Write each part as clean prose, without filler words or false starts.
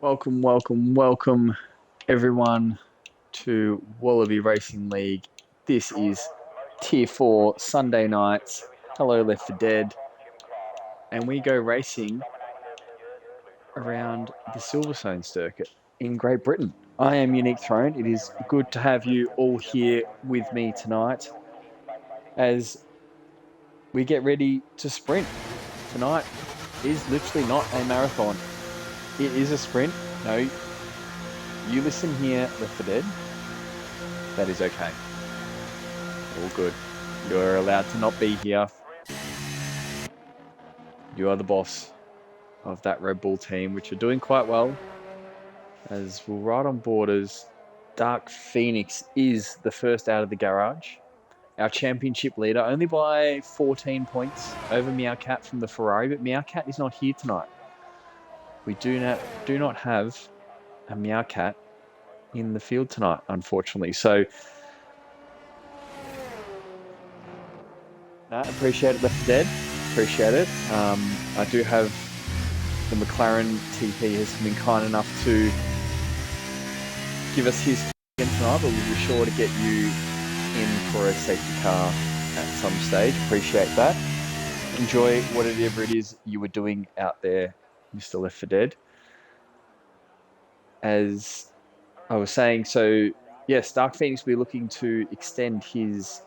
Welcome, welcome, welcome, everyone, to Wallaby Racing League. This is Tier 4 Sunday nights. Hello, Left for Dead. And we go racing around the Silverstone circuit in Great Britain. I am Unique Throne. It is good to have you all here with me tonight as we get ready to sprint. Tonight is literally not a marathon. It is a sprint. No, you listen here, Left for Dead. That is okay. All good. You're allowed to not be here. You are the boss of that Red Bull team, which are doing quite well. As we'll ride on board as Dark Phoenix is the first out of the garage. Our championship leader, only by 14 points over Meowcat from the Ferrari, but Meowcat is not here tonight. We do not have a Meowcat in the field tonight, unfortunately. So, appreciate it, Left for Dead. Appreciate it. I do have the McLaren TP has been kind enough to give us his again tonight, but we'll be sure to get you in for a safety car at some stage. Appreciate that. Enjoy whatever it is you were doing out there, Mr. Left for Dead. As I was saying, so yes, Dark Phoenix will be looking to extend his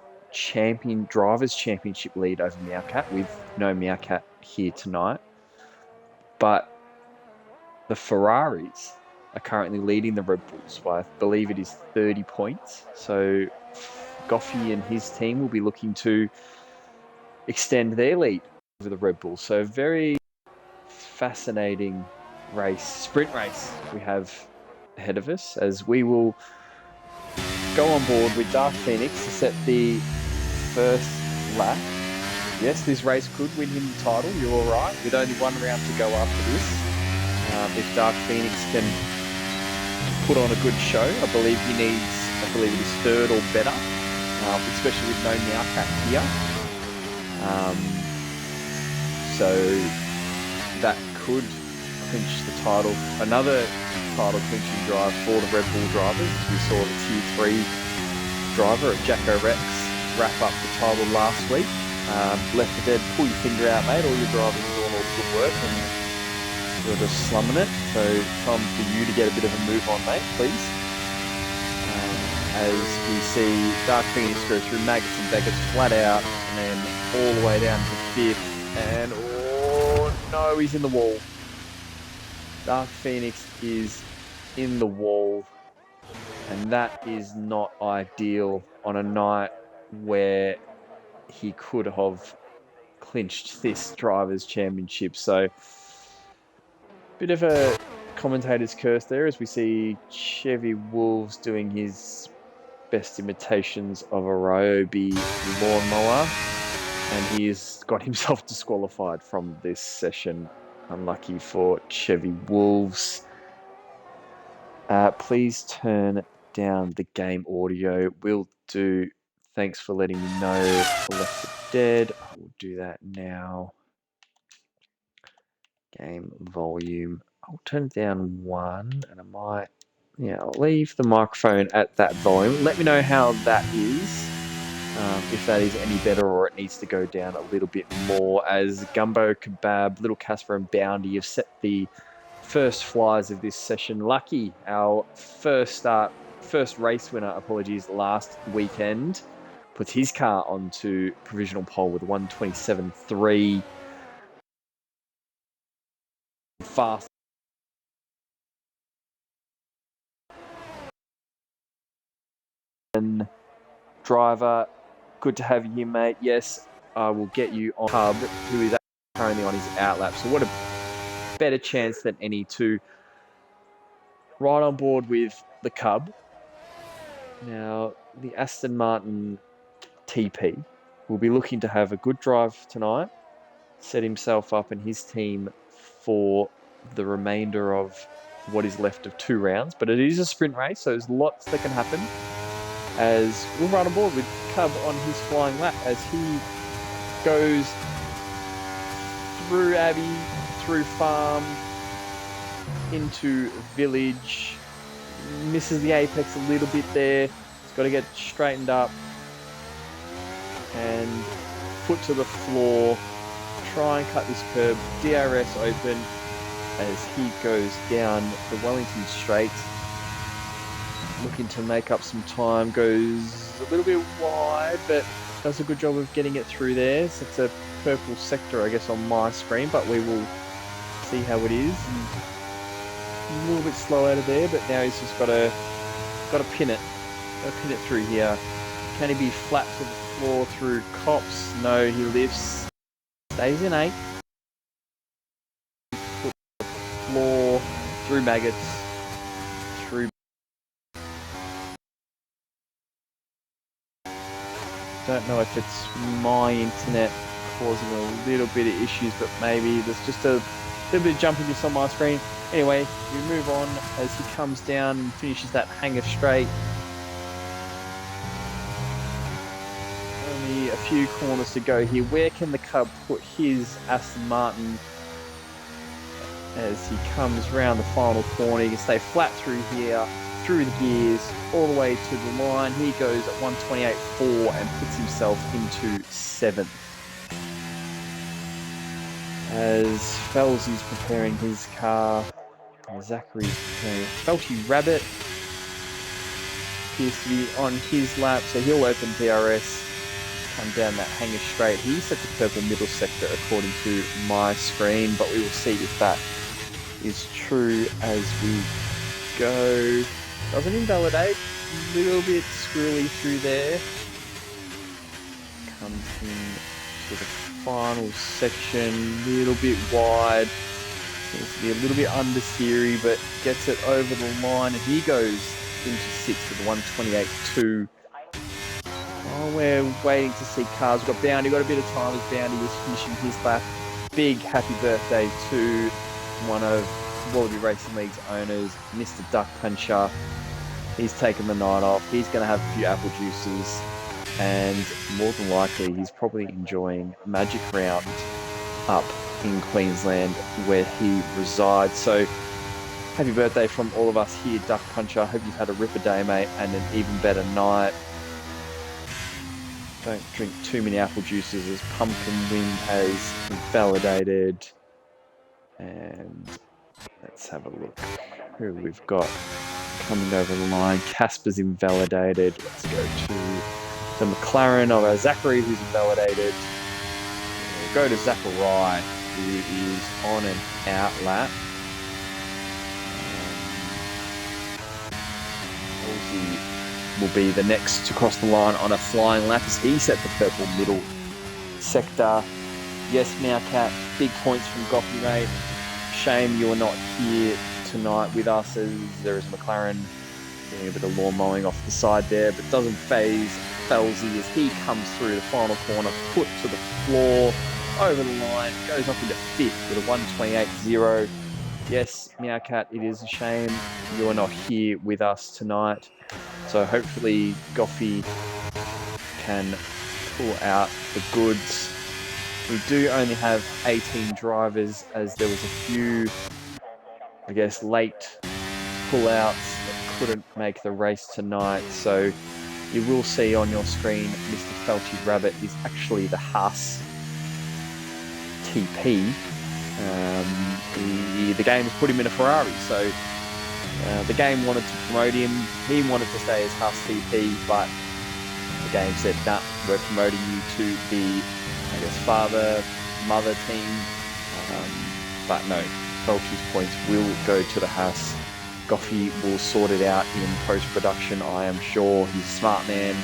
drivers championship lead over Meowcat with no Meowcat here tonight. But the Ferraris are currently leading the Red Bulls by, I believe it is 30 points. So Goffey and his team will be looking to extend their lead over the Red Bulls. So very fascinating sprint race we have ahead of us, as we will go on board with Dark Phoenix to set the first lap. Yes, this race could win him the title, you're all right, with only one round to go after this. If Dark Phoenix can put on a good show, I believe it is third or better, especially with no Meowcat here. So that could clinch the title. Another title clinching drive for the Red Bull drivers. We saw the Tier 3 driver at Jacko Rex wrap up the title last week. Left for Dead, pull your finger out, mate. All your drivers are doing all the good work and you're just slumming it. So time for you to get a bit of a move on, mate, please. As we see Dark Phoenix go through Maggots and Beckets flat out and then all the way down to fifth. And oh no, he's in the wall. Dark Phoenix is in the wall. And that is not ideal on a night where he could have clinched this Drivers' Championship. So, bit of a commentator's curse there as we see Chevy Wolves doing his best imitations of a Ryobi lawnmower. And he's got himself disqualified from this session. Unlucky for Chevy Wolves. Please turn down the game audio. Will do. Thanks for letting me know. Left for Dead. I will do that now. Game volume. I'll turn it down one, and I'll leave the microphone at that volume. Let me know how that is. If that is any better or it needs to go down a little bit more, as Gumbo, Kebab, Little Casper and Bounty have set the first flies of this session. Lucky, our first race winner, last weekend, puts his car onto provisional pole with 127.3. Fast driver, good to have you here, mate. Yes, I will get you on Hub, who is currently on his outlap. So what a better chance than any to ride on board with the Cub. Now, the Aston Martin TP will be looking to have a good drive tonight, set himself up and his team for the remainder of what is left of 2 rounds. But it is a sprint race, so there's lots that can happen. As we'll ride on board with Cub on his flying lap as he goes through Abbey, through Farm, into Village. Misses the apex a little bit there. He's got to get straightened up. And foot to the floor. Try and cut this curb. DRS open as he goes down the Wellington Straight. Looking to make up some time. Goes a little bit wide, but does a good job of getting it through there. So it's a purple sector, I guess, on my screen, but we will see how it is. And a little bit slow out of there, but now he's just got to pin it. Got to pin it through here. Can he be flat to the floor through Cops? No, he lifts. Stays in 8. Put the floor through Maggots. Through. Don't know if it's my internet causing a little bit of issues, but maybe there's just a little bit of jumpiness on my screen. Anyway, we move on as he comes down and finishes that hanger straight. Only a few corners to go here. Where can the Cub put his Aston Martin as he comes round the final corner? He can stay flat through here, through the gears, all the way to the line. He goes at 128.4 and puts himself into 7th. As Felsy's preparing his car, Zachary's preparing Felty Rabbit. Appears to be on his lap, so he'll open DRS, come down that hanger straight. He's at the purple middle sector according to my screen, but we will see if that is true as we go. Doesn't invalidate, a little bit squirrely through there. Comes in to the final section, little bit wide. Seems to be a little bit under Siri, but gets it over the line, and he goes into 6th with 128.2. Oh, we're waiting to see cars. We've got Bounty, got a bit of time as Bounty was finishing his lap. Big happy birthday to one of Wallaby Racing League's owners, Mr. Duck Puncher. He's taken the night off. He's going to have a few apple juices, and more than likely he's probably enjoying Magic Round up in Queensland where he resides. So happy birthday from all of us here, Duck Puncher. Hope you've had a ripper day, mate, and an even better night. Don't drink too many apple juices as Pumpkin Wind has invalidated. And let's have a look who we've got coming over the line. Casper's invalidated. Let's go to the McLaren of our Zachary, who's invalidated. We'll go to Zachary, who is on an out lap. Halsey will be the next to cross the line on a flying lap as he set the purple middle sector. Yes, Meowcat, big points from Goffy, mate. Shame you are not here tonight with us as there is McLaren doing a bit of lawn mowing off the side there, but doesn't phase Felsy as he comes through the final corner, foot to the floor, over the line, goes off into 5th with a 128.0. Yes, Meowcat, it is a shame you are not here with us tonight. So hopefully Goffy can pull out the goods. We do only have 18 drivers as there was a few, I guess, late pull-outs that couldn't make the race tonight. So you will see on your screen Mr. Felty Rabbit is actually the Haas TP. The game has put him in a Ferrari, so the game wanted to promote him. He wanted to stay as Haas TP, but the game said, nah, we're promoting you to the, I guess, father, mother team. But no, Felty's points will go to the Haas. Goffy will sort it out in post-production, I am sure. He's a smart man.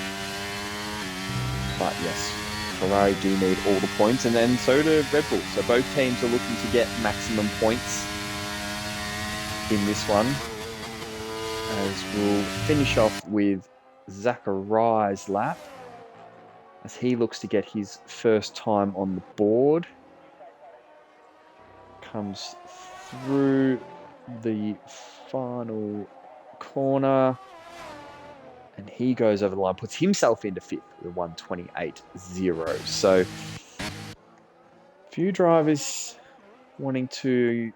But yes, Ferrari do need all the points, and then so do Red Bull. So both teams are looking to get maximum points in this one. As we'll finish off with Zachariah's lap, as he looks to get his first time on the board. Comes through the final corner, and he goes over the line, puts himself into 5th with 128.0. So, a few drivers wanting to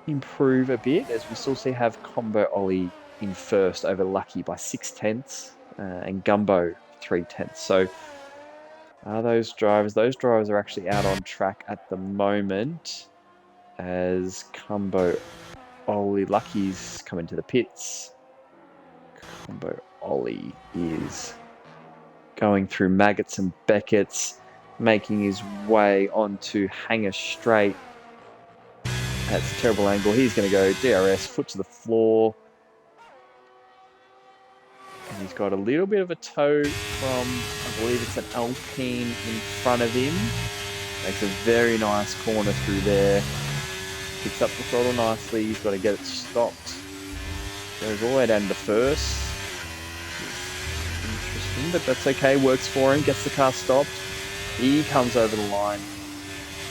improve a bit, as we still have Combo Ollie in first over Lucky by 6/10 and Gumbo 3/10. So those drivers are actually out on track at the moment, as Combo Ollie, Lucky's coming to the pits. Combo Ollie is going through Maggots and Beckett's, making his way onto Hanger Straight. That's a terrible angle. He's going to go DRS, foot to the floor. And he's got a little bit of a toe from, I believe it's an Alpine in front of him. Makes a very nice corner through there. Picks up the throttle nicely. He's got to get it stopped. Goes all the way down to first. Interesting, but that's okay. Works for him. Gets the car stopped. He comes over the line.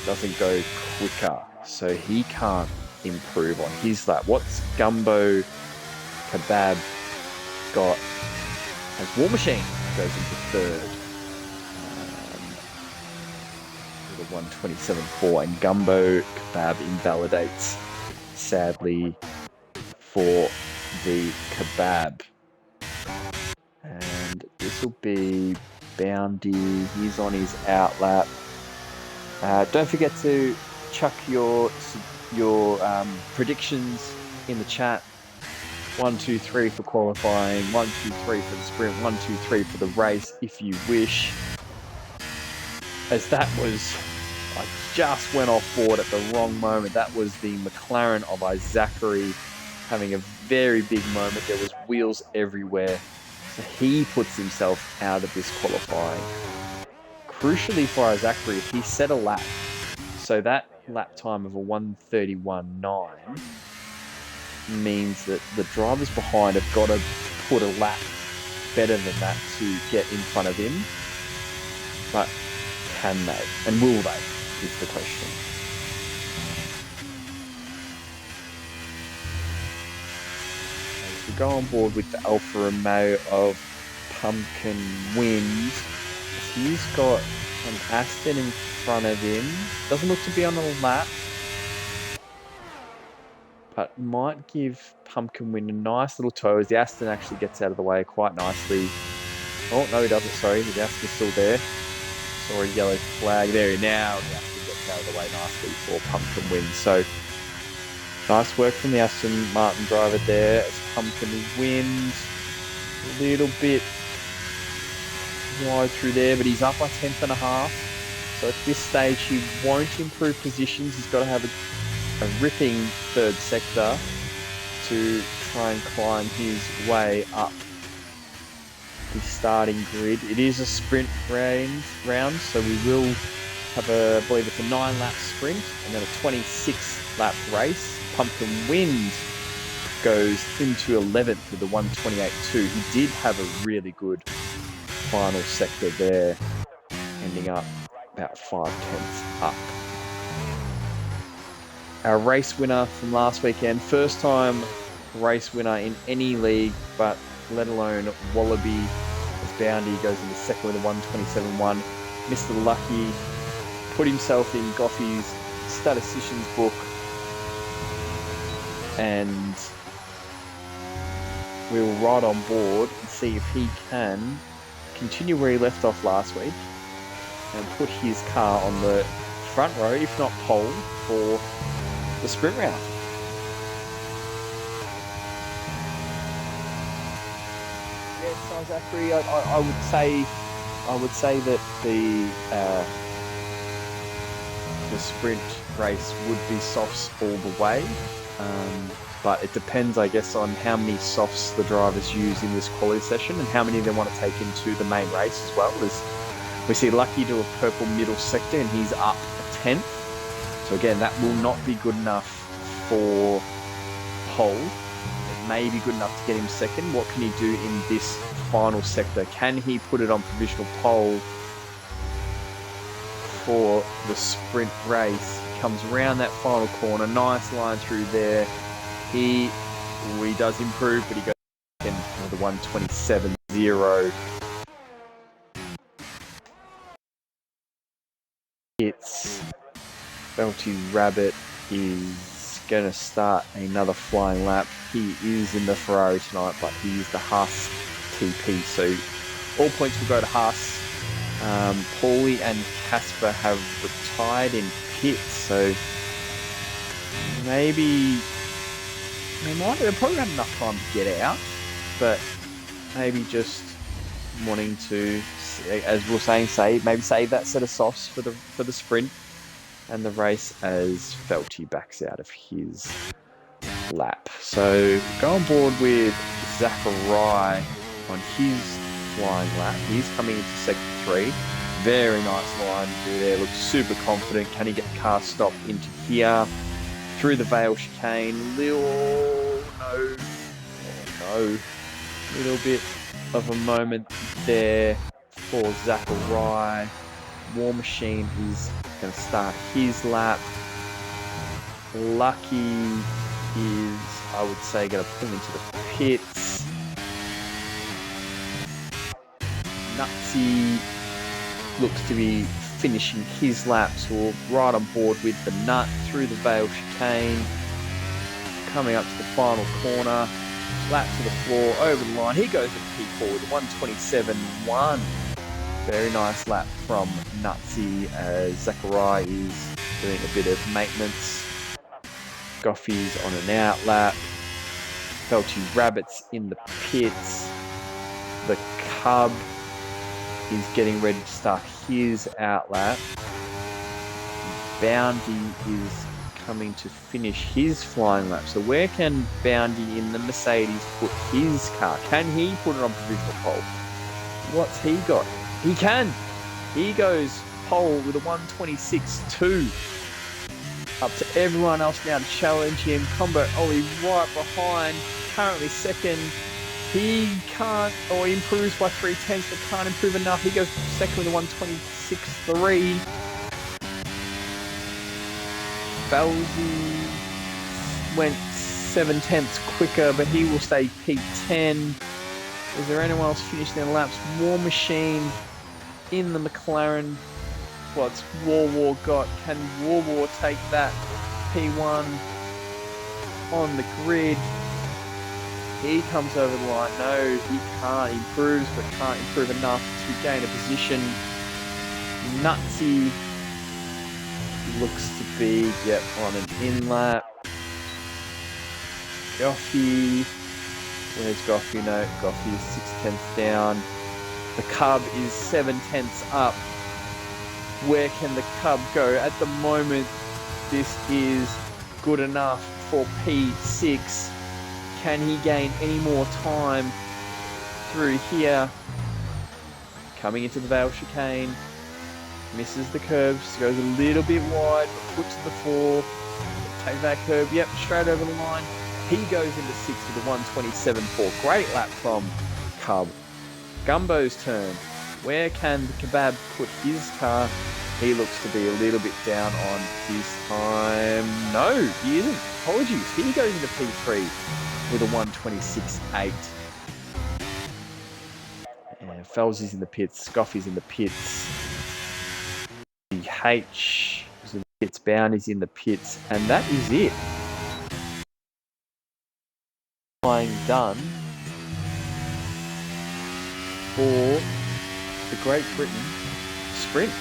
Doesn't go quicker, so he can't improve on his lap. What's Gumbo Kebab got as War Machine? Goes into third. With a 1:27.4, and Gumbo Kebab invalidates, sadly, for the Kebab. And this will be Boundy. He's on his out lap. Don't forget to chuck your predictions in the chat. 1, 2, 3 for qualifying, 1, 2, 3 for the sprint, 1, 2, 3 for the race, if you wish. As that was, I just went off board at the wrong moment. That was the McLaren of Zachary having a very big moment. There was wheels everywhere. So he puts himself out of this qualifying. Crucially for Zachary, he set a lap. So that lap time of a 1:31.9 means that the drivers behind have got to put a lap better than that to get in front of him. But can they? And will they? Is the question. As we go on board with the Alfa Romeo of Pumpkin Wind, he's got an Aston in front of him. Doesn't look to be on a lap, but might give Pumpkin Wind a nice little tow as the Aston actually gets out of the way quite nicely. Oh, no, he doesn't. Sorry, the Aston's still there. Saw a yellow flag there. Now the Aston gets out of the way nicely for Pumpkin Wind. So nice work from the Aston Martin driver there as Pumpkin Wind. A little bit wide through there, but he's up by 10.5. So at this stage, he won't improve positions. He's got to have a ripping third sector to try and climb his way up the starting grid. It is a sprint round, so we will have I believe it's a 9-lap sprint and then a 26-lap race. Pumpkin Wind goes into 11th with the 1:28.2. He did have a really good final sector there, ending up about 5/10 up. Our race winner from last weekend, first time race winner in any league, but let alone Wallaby, as Boundy goes into second with a 1:27.1. Mr. Lucky put himself in Goffey's statistician's book, and we'll ride on board and see if he can continue where he left off last week and put his car on the front row, if not pole, for the sprint round. Yes, Zachary, I would say that the sprint race would be softs all the way, but it depends, I guess, on how many softs the drivers use in this quality session and how many they want to take into the main race as well. As we see Lucky do a purple middle sector and he's up a 10th. So again, that will not be good enough for pole. It may be good enough to get him second. What can he do in this final sector? Can he put it on provisional pole for the sprint race? Comes around that final corner, nice line through there. He does improve, but he goes second with a 1:27.0. It's Belty Rabbit is going to start another flying lap. He is in the Ferrari tonight, but he is the Haas TP. So all points will go to Haas. Paulie and Casper have retired in pits, so maybe they've probably had enough time to get out, but maybe just wanting to, as we're saying, save that set of softs for the sprint and the race as Felty backs out of his lap. So go on board with Zachariah on his flying lap. He's coming into sector 3. Very nice line through there. Looks super confident. Can he get the car stopped into here? Through the Vale chicane. Little bit of a moment there for Zachariah. War Machine is going to start his lap. Lucky is, I would say, going to pull into the pits. Nutsy looks to be finishing his lap, so we're right on board with the Nut through the Vale chicane. Coming up to the final corner. Lap to the floor, over the line. He goes to P4 with a 1:27.1. Very nice lap from Nutsy as Zachariah is doing a bit of maintenance. Goffy's on an out lap. Felty Rabbits in the pits. The Cub is getting ready to start his out lap. Boundy is coming to finish his flying lap. So where can Boundy in the Mercedes put his car? Can he put it on provisional pole? What's he got? He can. He goes pole with a 1:26.2. Up to everyone else now to challenge him. Combo Ollie right behind. Currently second. He can't, or he improves by 0.3, but can't improve enough. He goes second with a 1:26.3. Falsey went 0.7 quicker, but he will stay P10. Is there anyone else finishing their laps? War Machine in the McLaren. What's War got? Can War take that P1 on the grid? He comes over the line. No, he can't. He improves, but can't improve enough to gain a position. Nutsy looks to be, on an in lap. Goffy. Where's Goffy? No, Goffy is 0.6 down. The Cub is 0.7 up. Where can the Cub go? At the moment, this is good enough for P6. Can he gain any more time through here? Coming into the Vale chicane. Misses the curves. Goes a little bit wide. Puts to the 4. Take that curve. Yep, straight over the line. He goes into 6 with a 1:27.4. Great lap from Cub. Gumbo's turn. Where can the Kebab put his car? He looks to be a little bit down on his time. No, he isn't. Apologies. He goes into P3 with a 1:26.8. And Fells in the pits. Goffy's in the pits. H is in the pits. Bound is in the pits. And that is it. Done for the Great Britain sprint.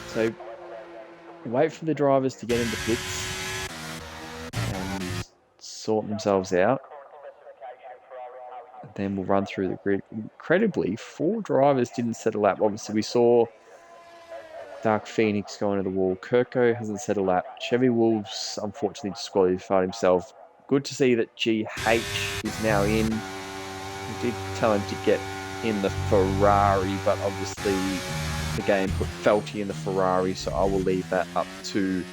So wait for the drivers to get into pits and sort themselves out. Then we'll run through the grid. Incredibly, 4 drivers didn't set a lap. Obviously, we saw Dark Phoenix go into the wall. Kirko hasn't set a lap. Chevy Wolves, unfortunately, disqualified himself. Good to see that GH is now in. We did tell him to get in the Ferrari, but obviously the game put Felty in the Ferrari, so I will leave that up to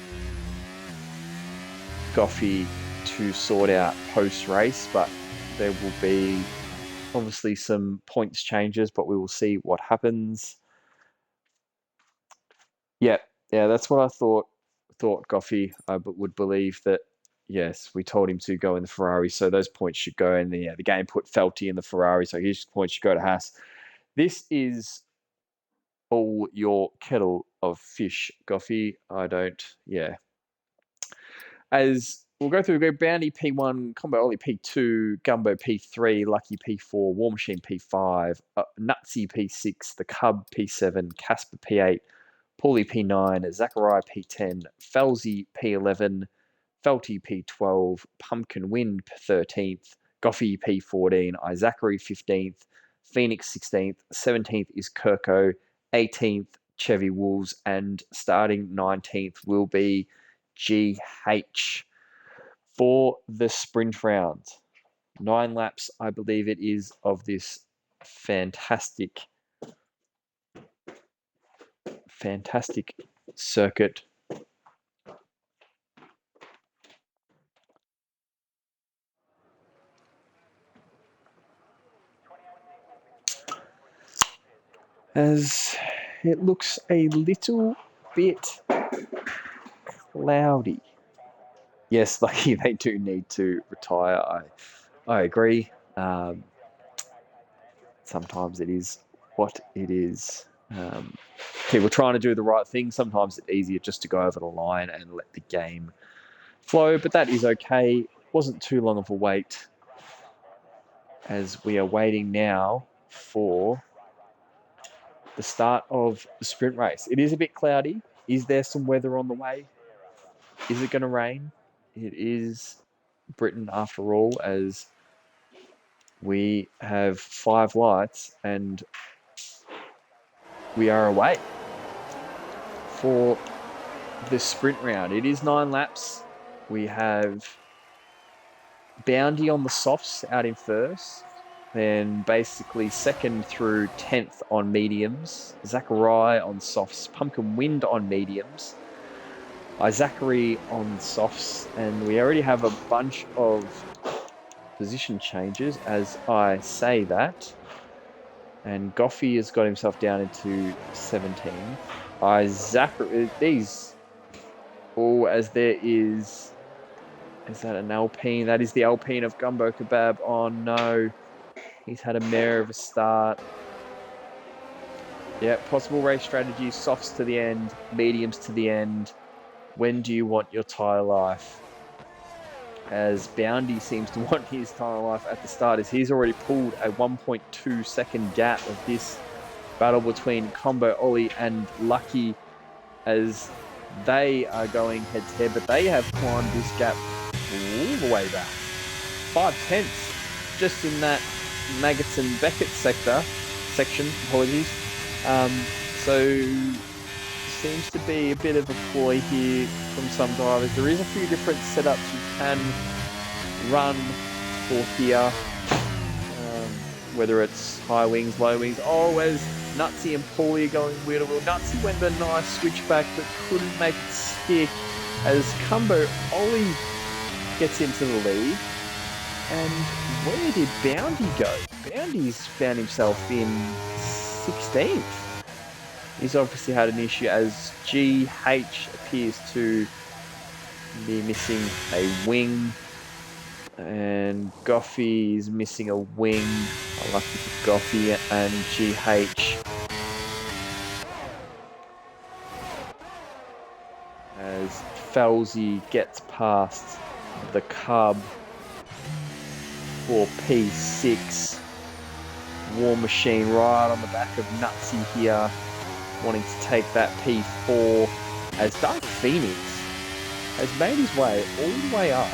Goffy to sort out post-race, but there will be obviously some points changes, but we will see what happens. Yeah, that's what I thought Goffy would believe that, yes, we told him to go in the Ferrari, so those points should go in the game put Felty in the Ferrari, so his points should go to Haas. This is all your kettle of fish, Goffy. I don't. Yeah. As we'll go through, we go Bounty P1, Combo Ollie P2, Gumbo P3, Lucky P4, War Machine P5, Nutsy P6, The Cub P7, Casper P8, Paulie P9, Zachariah P10, Felzy P11, Felty P12, Pumpkin Wind P13th, Goffy P14, Izachary 15th, Phoenix 16th, 17th is Kirko, 18th Chevy Wolves, and starting 19th will be GH for the sprint round. 9 laps, I believe it is, of this fantastic circuit. As it looks a little bit cloudy. Yes, Lucky, they do need to retire. I agree. Sometimes it is what it is. People trying to do the right thing. Sometimes it's easier just to go over the line and let the game flow, but that is okay. Wasn't too long of a wait, as we are waiting now for the start of the sprint race. It is a bit cloudy. Is there some weather on the way? Is it going to rain? It is Britain after all, as we have 5 lights and we are away for the sprint round. It is 9 laps. We have Bounty on the softs out in first. Then basically second through 10th on mediums. Zachariah on softs. Pumpkin Wind on mediums. Zachary on softs. And we already have a bunch of position changes as I say that. And Goffy has got himself down into 17. Zachary, these, as there is that an Alpine? That is the Alpine of Gumbo Kebab. Oh no, he's had a mare of a start. Yeah, possible race strategy, softs to the end, mediums to the end. When do you want your tyre life? As Bounty seems to want his tyre life at the start, as he's already pulled a 1.2 second gap of this battle between Combo Ollie and Lucky, as they are going head to head, but they have climbed this gap all the way back. 5/10 just in that Maggots-Beckett section, apologies. So seems to be a bit of a ploy here from some drivers. There is a few different setups you can run for here, whether it's high wings, low wings. As Nutsy and Paulie are going wheel to wheel. Nutsy went a nice switchback but couldn't make it stick, as Combo Ollie gets into the lead. And where did Bounty go? Bounty's found himself in 16th. He's obviously had an issue, as GH appears to be missing a wing. And Goffy is missing a wing. Lucky for Goffy and GH. As Felzy gets past the Cub for P6. War Machine right on the back of Nutsy here, wanting to take that P4, as Dark Phoenix has made his way all the way up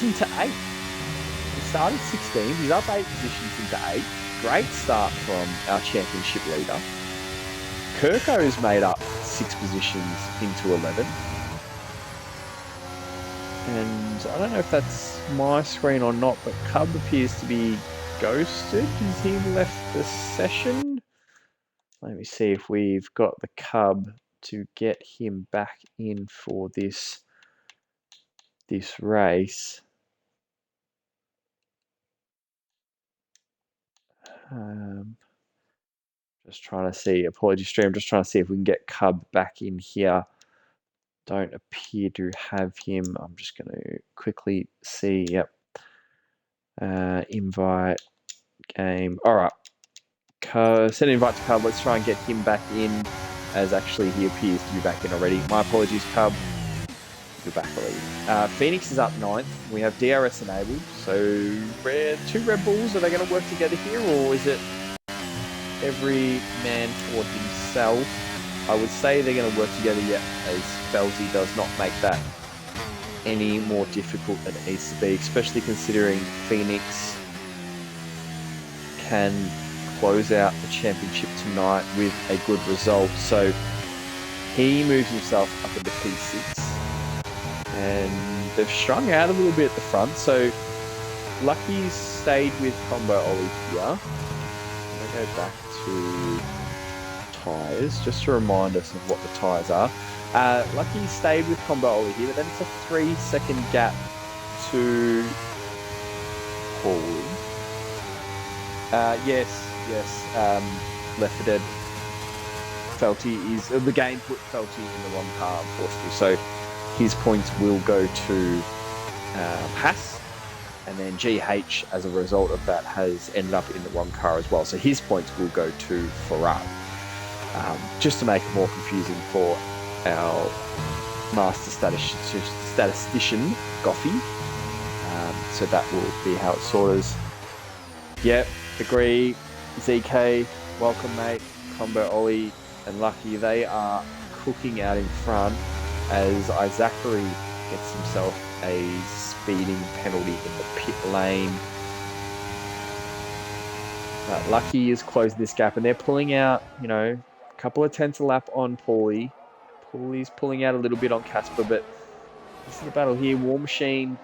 into 8. He started 16, he's up 8 positions into 8. Great start from our championship leader. Kirko has made up 6 positions into 11. And I don't know if that's my screen or not, but Cub appears to be ghosted. Has he left the session? Let me see if we've got the Cub to get him back in for this race. Just trying to see. Apologies, stream. Just trying to see if we can get Cub back in here. Don't appear to have him. I'm just going to quickly see. Yep. Invite game. All right. Send an invite to Cub. Let's try and get him back in, as actually he appears to be back in already. My apologies, Cub. You're back the lead. Phoenix is up 9th. We have DRS enabled. So, two Red Bulls, are they going to work together here, or is it every man toward himself? I would say they're going to work together, yet, as Felzy does not make that any more difficult than it needs to be, especially considering Phoenix can close out the championship tonight with a good result. So he moves himself up into P6, and they've strung out a little bit at the front. So Lucky's stayed with Combo Ollie here. I'm going to go back to tyres just to remind us of what the tyres are. Lucky stayed with Combo Ollie here, but then it's a 3-second gap to Paul. Yes. Left for Dead. Felty is the game put Felty in the wrong car, unfortunately. So his points will go to Haas, and then GH, as a result of that, has ended up in the wrong car as well. So his points will go to Ferrari. Just to make it more confusing for our master statistician, Goffy. So that will be how it sorted. Yep, agree. ZK, welcome mate. Combo Ollie and Lucky, they are cooking out in front as Isaachery gets himself a speeding penalty in the pit lane. Lucky is closing this gap, and they're pulling out, a couple of tenths a lap on Paulie. Paulie's pulling out a little bit on Casper, but this is the battle here. War Machine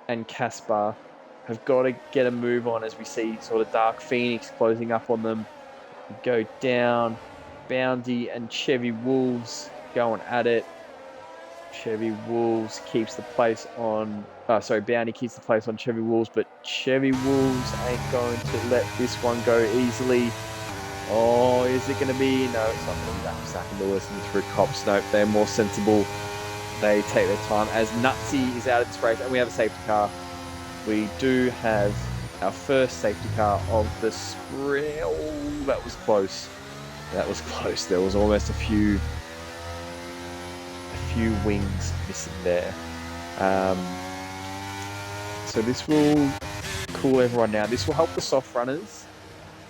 and Casper have got to get a move on, as we see sort of Dark Phoenix closing up on them. We go down. Bounty and Chevy Wolves going at it. Chevy Wolves keeps the place on... Bounty keeps the place on Chevy Wolves, but Chevy Wolves ain't going to let this one go easily. Oh, is it going to be? No, it's not going to be that second to listen through cops. Nope, they're more sensible. They take their time as Nutsy is out of this race, and we have a safety car. We do have our first safety car of the sprint. Oh, that was close. That was close. There was almost a few wings missing there. So this will cool everyone down. This will help the soft runners,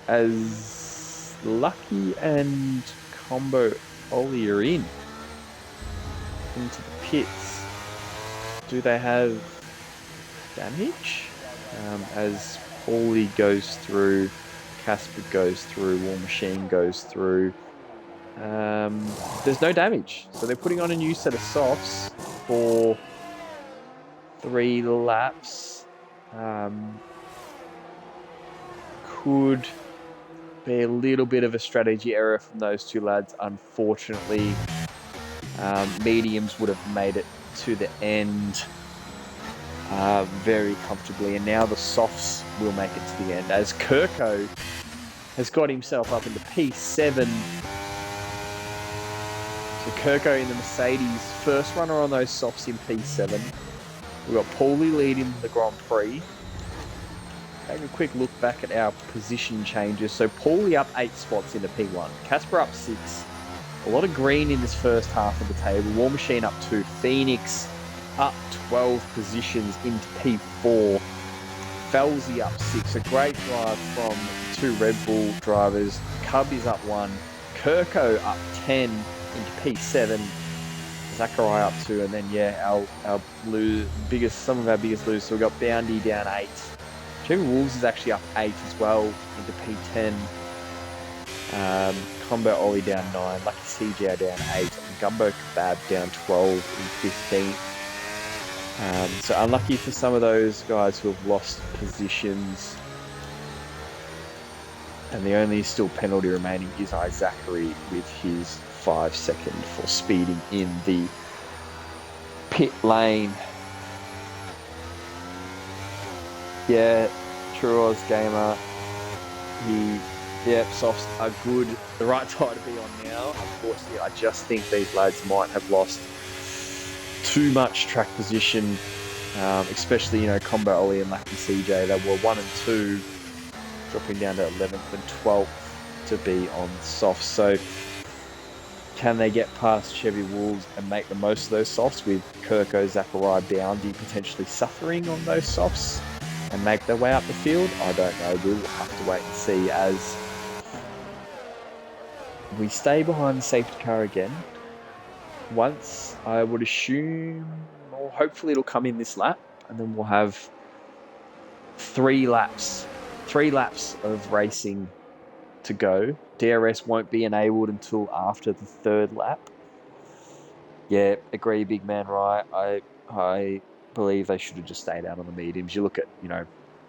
as Lucky and Combo Ollie are into the pits. Do they have damage? As Paulie goes through, Casper goes through, War Machine goes through. There's no damage. So they're putting on a new set of softs for 3 laps. Could be a little bit of a strategy error from those two lads, unfortunately. Mediums would have made it to the end very comfortably, and now the softs will make it to the end, as Kirko has got himself up into P7. So Kirko in the Mercedes, first runner on those softs in P7. We've got Paulie leading the Grand Prix. Take a quick look back at our position changes. So Paulie up 8 spots into P1. Casper up 6. A lot of green in this first half of the table. War Machine up 2. Phoenix up 12 positions into P4. Felzy up 6. A great drive from 2 Red Bull drivers. Cub is up 1. Kirko up 10 into P7. Zachariah up 2. And then, some of our biggest losers. So we've got Bounty down 8. Chevy Wolves is actually up 8 as well into P10. Combo Ollie down 9. Lucky CJ down 8. And Gumbo Kebab down 12 in 15. So unlucky for some of those guys who have lost positions. And the only still penalty remaining is Isaachery with his 5 second for speeding in the pit lane. Yeah, True Oz Gamer. Softs are good. The right tire to be on now. Unfortunately, I just think these lads might have lost too much track position, especially, Combo Ollie and Lucky CJ. They were 1 and 2 dropping down to 11th and 12th to be on softs. So can they get past Chevy Wolves and make the most of those softs with Kirko, Zachariah, Boundy potentially suffering on those softs and make their way up the field? I don't know. We will have to wait and see as we stay behind the safety car again. Once, I would assume, or hopefully it'll come in this lap, and then we'll have 3 laps of racing to go. DRS won't be enabled until after the 3rd lap. Yeah, agree, big man, right? I believe they should have just stayed out on the mediums. You look at,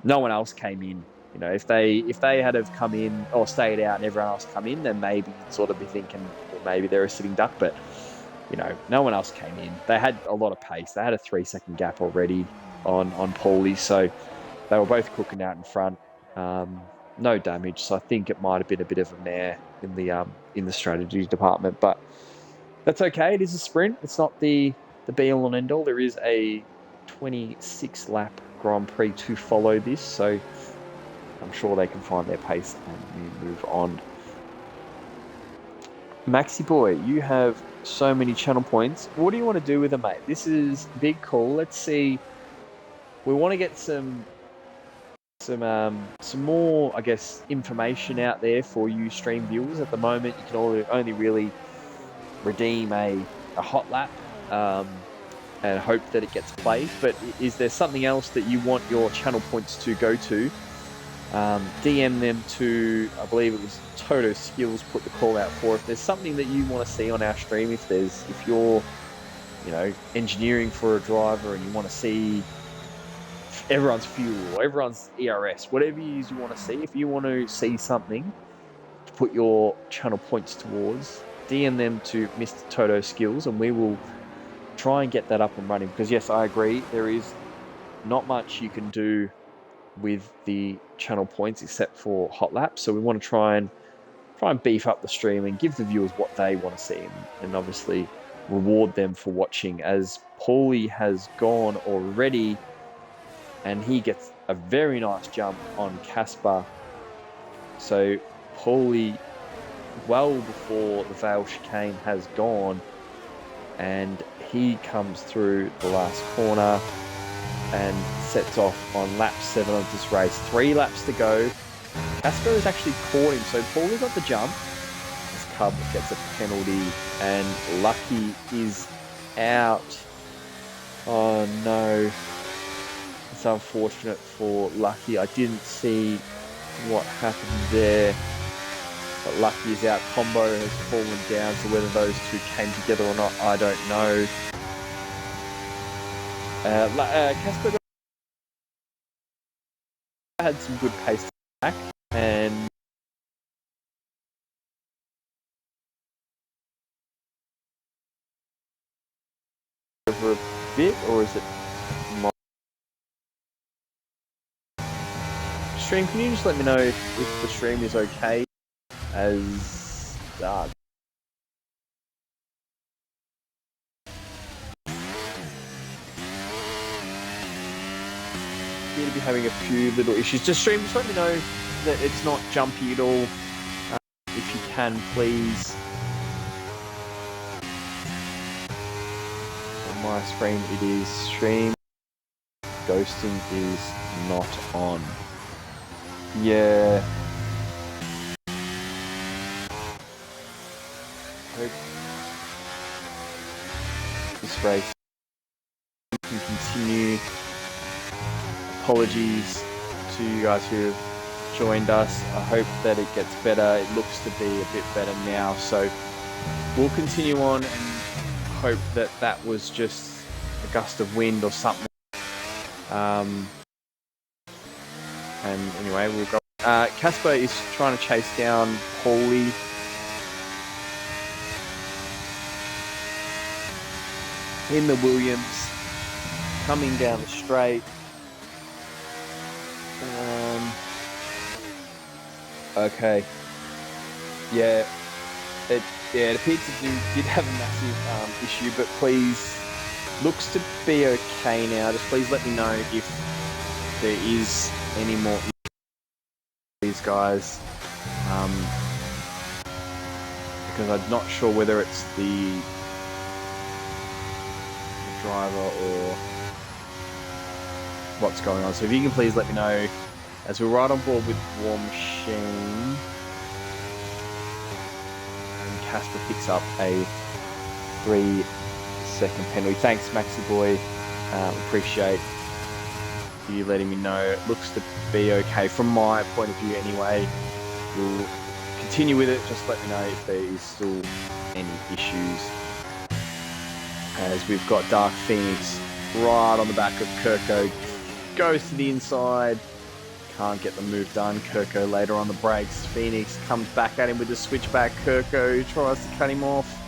no one else came in. If they had have come in or stayed out and everyone else come in, then maybe you'd sort of be thinking, well, maybe they're a sitting duck. But no one else came in. They had a lot of pace. They had a 3-second gap already on Paulie, so they were both cooking out in front. No damage, so I think it might have been a bit of a mare in the strategy department, but that's okay. It is a sprint. It's not the be-all and end-all. There is a 26-lap Grand Prix to follow this, so I'm sure they can find their pace and move on. Maxi boy, you have so many channel points. What do you want to do with them, mate? This is a big call. Let's see. We want to get some more, I guess, information out there for you stream viewers. At the moment, you can only really redeem a hot lap and hope that it gets played. But is there something else that you want your channel points to go to? DM them to, I believe it was Toto Skills put the call out for. If there's something that you want to see on our stream, if you're engineering for a driver and you want to see everyone's fuel, everyone's ERS, whatever it is you want to see. If you want to see something to put your channel points towards, DM them to Mr. Toto Skills and we will try and get that up and running. Because yes, I agree, there is not much you can do with the channel points except for hot laps. So we want to try and beef up the stream and give the viewers what they want to see and obviously reward them for watching, as Paulie has gone already. And he gets a very nice jump on Casper. So Paulie, well before the Vale chicane has gone, and he comes through the last corner and sets off on lap 7 of this race. 3 laps to go. Casper has actually caught him, so Paulie got the jump. This Cub gets a penalty, and Lucky is out. Oh no. It's unfortunate for Lucky. I didn't see what happened there. But Lucky is out. Combo has fallen down, so whether those two came together or not, I don't know. Casper had some good pace back, and over a bit, or is it stream? Can you just let me know if the stream is okay? As seem to be having a few little issues. Just stream, just let me know that it's not jumpy at all. If you can, please. On my screen, it is stream. Ghosting is not on. Yeah. Hope this race can continue. Apologies to you guys who have joined us. I hope that it gets better. It looks to be a bit better now, so we'll continue on and hope that that was just a gust of wind or something. And anyway, we'll go. Casper is trying to chase down Paulie. In the Williams, coming down the straight. Okay. Yeah. It appears to did have a massive issue, but please, looks to be okay now. Just please let me know if there is any more issues. these guys. Because I'm not sure whether it's the driver or what's going on. So if you can please let me know, as we're right on board with War Machine. And Casper picks up a 3-second penalty. Thanks, Maxi Boy. Appreciate you letting me know. It looks to be okay from my point of view anyway. We'll continue with it. Just let me know if there is still any issues. As we've got Dark Phoenix right on the back of Kirko. Goes to the inside. Can't get the move done. Kirko later on the brakes. Phoenix comes back at him with the switchback. Kirko tries to cut him off.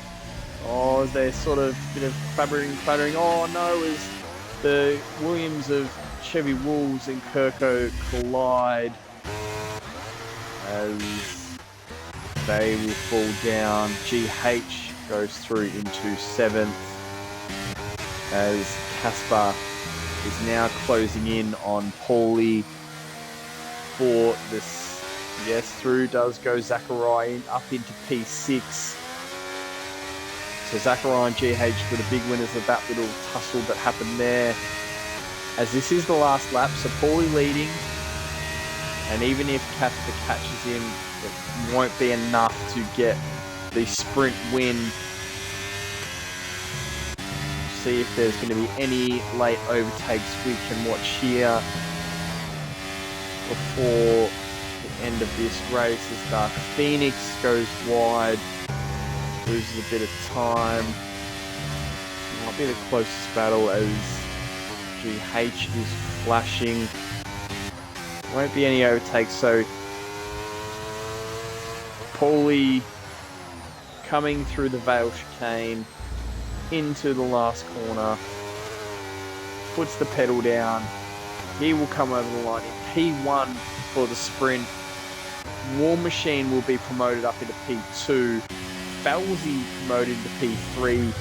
Oh, is there sort of a bit of clattering? Oh no, as the Williams of Chevy Wolves and Kirko collide. As they will fall down. GH goes through into 7th. As Casper is now closing in on Paulie for this. Yes, through does go Zachariah up into P6. So Zachariah and GH were the big winners of that little tussle that happened there. As this is the last lap, so Paulie leading. And even if Casper catches him, it won't be enough to get the sprint win. See if there's going to be any late overtakes we can watch here before the end of this race. As Dark Phoenix goes wide, loses a bit of time. Might be the closest battle as GH is flashing. Won't be any overtakes, so Paulie coming through the Vale chicane into the last corner, puts the pedal down. He will come over the line in P1 for the sprint. War Machine will be promoted up into P2. Falsey promoted to P3.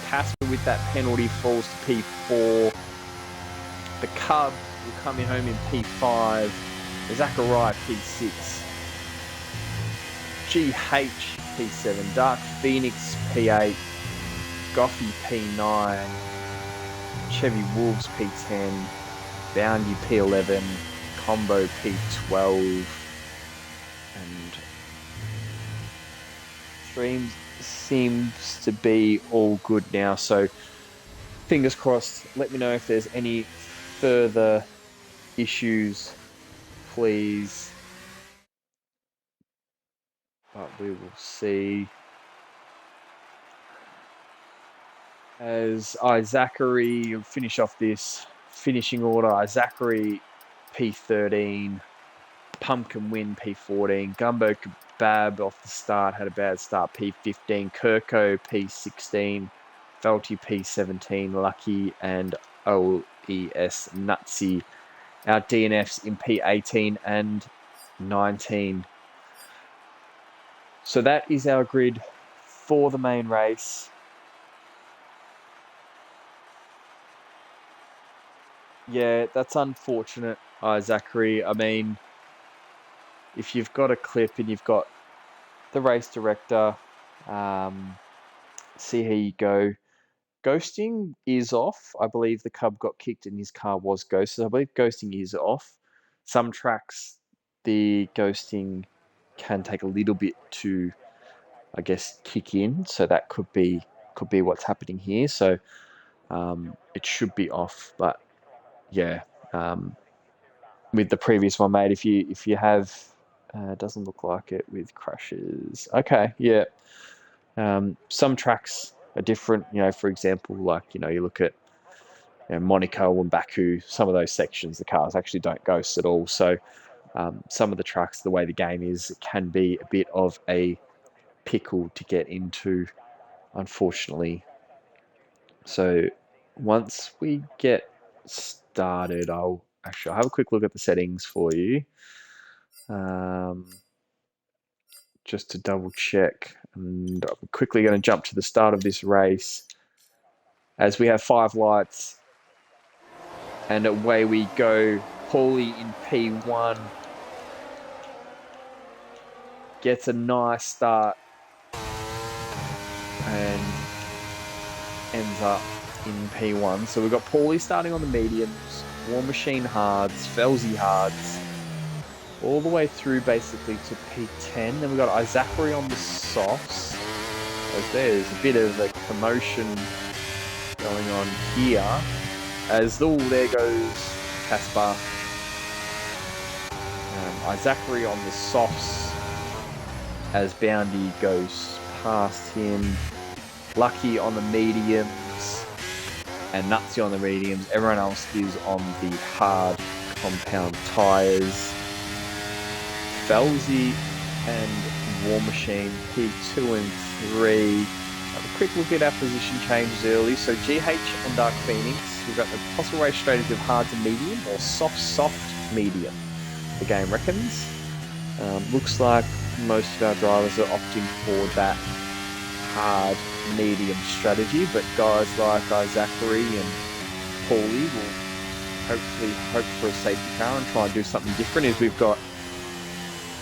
Casper with that penalty falls to P4. The Cub will come in home in P5. Zachariah P6. GH P7. Dark Phoenix P8. Goffy P9. Chevy Wolves P10. Boundy P11. Combo P12. And streams seems to be all good now. So fingers crossed. Let me know if there's any further issues, please. But we will see. As Zachary finish off this finishing order. Zachary P13. Pumpkin Win P14. Gumbo Kebab off the start had a bad start P15. Kirko P16. Felty P17. Lucky and OES Nutsy. Our DNFs in P18 and 19. So that is our grid for the main race. Yeah, that's unfortunate, Zachary. I mean, if you've got a clip and you've got the race director, see how you go. Ghosting is off. I believe the Cub got kicked and his car was ghosted. I believe ghosting is off. Some tracks, the ghosting can take a little bit to, I guess, kick in. So that could be what's happening here. So it should be off. But yeah, with the previous one, mate, if you have, it doesn't look like it with crashes. Okay, yeah. Some tracks are different. You know, for example, like you look at Monaco and Baku. Some of those sections, the cars actually don't ghost at all. So some of the tracks, the way the game is, it can be a bit of a pickle to get into, unfortunately. So once we get started, I'll have a quick look at the settings for you. Just to double check, and I'm quickly going to jump to the start of this race as we have 5 lights and away we go. Paulie in P1. gets a nice start and ends up in P1. So we've got Paulie starting on the mediums, War Machine hards, Felzy hards, all the way through basically to P10. Then we've got Isaac on the softs. As there's a bit of a commotion going on here. As there goes Caspar. Isaac on the softs as Boundy goes past him. Lucky on the mediums and Nutsy on the mediums. Everyone else is on the hard compound tyres. Felzy and War Machine P2 and 3. Have a quick look at our position changes early. So GH and Dark Phoenix, we've got the possible race strategy of hard to medium or soft medium, the game reckons. Looks like most of our drivers are opting for that hard medium strategy, but guys like Zachary and Paulie will hopefully hope for a safety car and try and do something different. As we've got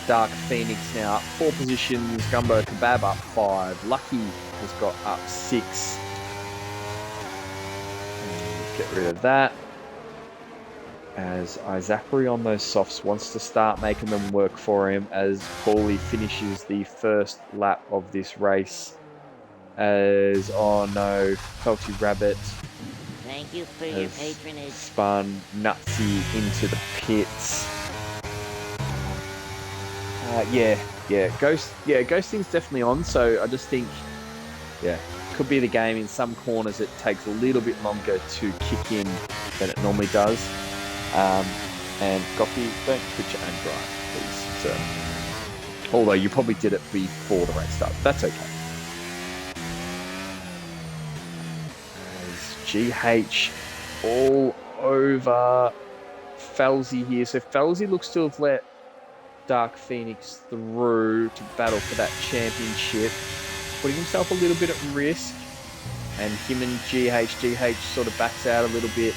Dark Phoenix now up 4 positions, Gumbo Kebab up 5, Lucky has got up 6. And get rid of that. As Zachary on those softs wants to start making them work for him as Paulie finishes the first lap of this race. As, oh no, Felty Rabbit. Thank you for your patronage. Spun Nutsy into the pits. Ghosting's definitely on, so I just think, could be the game. In some corners it takes a little bit longer to kick in than it normally does. And Goppy, don't put your own drive, please, sir. Although you probably did it before the race started. That's okay. As GH all over Felzy here. So Felzy looks to have let Dark Phoenix through to battle for that championship, putting himself a little bit at risk. And him and GH sort of backs out a little bit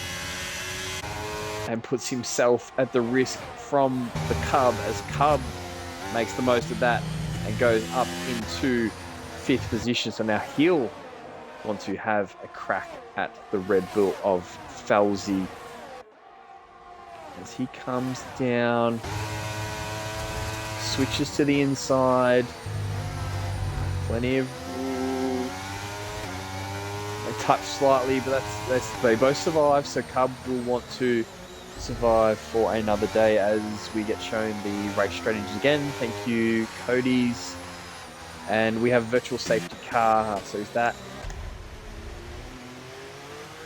and puts himself at the risk from the Cub, as Cub makes the most of that and goes up into 5th position. So now he'll want to have a crack at the Red Bull of Felzy. As he comes down, switches to the inside. Plenty of... They touch slightly, but they both survive. So Cub will want to survive for another day as we get shown the race strategies again. Thank you, Cody's. And we have a virtual safety car. So is that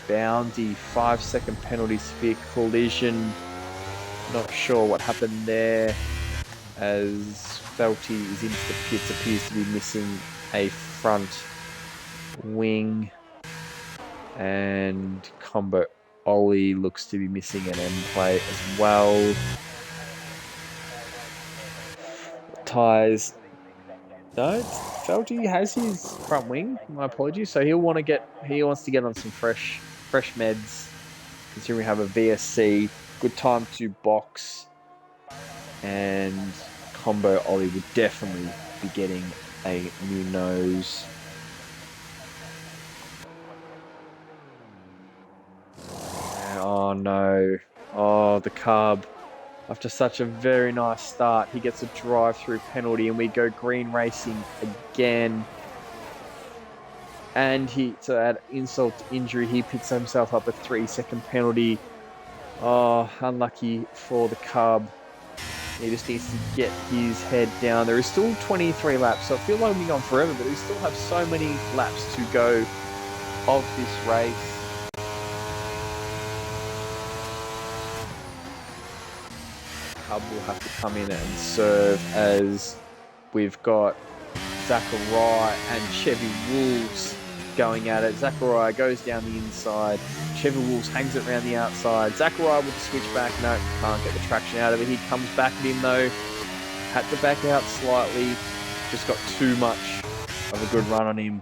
Boundy? 5-second penalty, severe collision. Not sure what happened there. As Felty is into the pits, appears to be missing a front wing. And Combo Ollie looks to be missing an end plate as well. Tyres. No, Felty has his front wing. My apologies. So he wants to get on some fresh meds. Considering we have a VSC, good time to box, and Combo Ollie would definitely be getting a new nose. Oh no. Oh, the Cub. After such a very nice start, he gets a drive-through penalty and we go green racing again. And to add insult to injury, he picks himself up a 3-second penalty. Oh, unlucky for the Cub. He just needs to get his head down. There is still 23 laps, so I feel like we've gone forever, but we still have so many laps to go of this race. Cub will have to come in and serve as we've got Zachariah and Chevy Wolves going at it. Zachariah goes down the inside. Chevy Wolves hangs it around the outside. Zachariah with the switchback. No, can't get the traction out of it. He comes back at him though. Had to back out slightly. Just got too much of a good run on him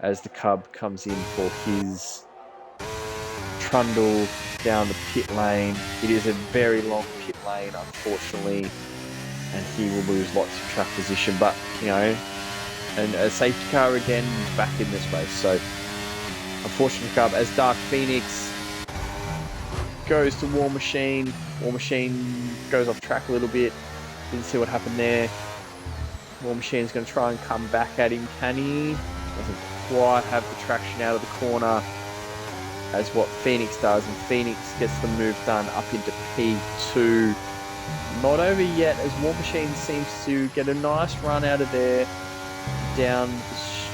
as the Cub comes in for his trundle down the pit lane. It is a very long pit lane, unfortunately. and he will lose lots of track position. But, you know, and a safety car again back in this race. So, unfortunately, as Dark Phoenix goes to War Machine. War Machine goes off track a little bit. Didn't see what happened there. War Machine's going to try and come back at him. Can he? Doesn't quite have the traction out of the corner as what Phoenix does. And Phoenix gets the move done up into P2. Not over yet, as War Machine seems to get a nice run out of there. Down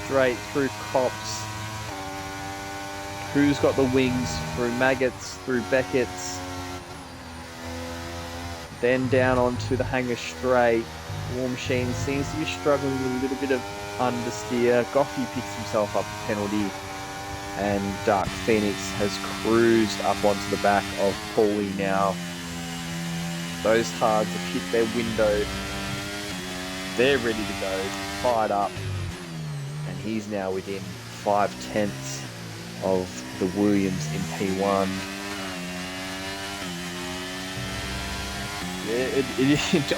straight through Cops. Who's got the wings? Through Maggots, through Beckett's. Then down onto the hangar straight. War Machine seems to be struggling with a little bit of understeer. Goffey picks himself up a penalty. And Dark Phoenix has cruised up onto the back of Paulie now. Those hards have hit their window. They're ready to go, fired up. And he's now within 5/10 of the Williams in P1. Yeah,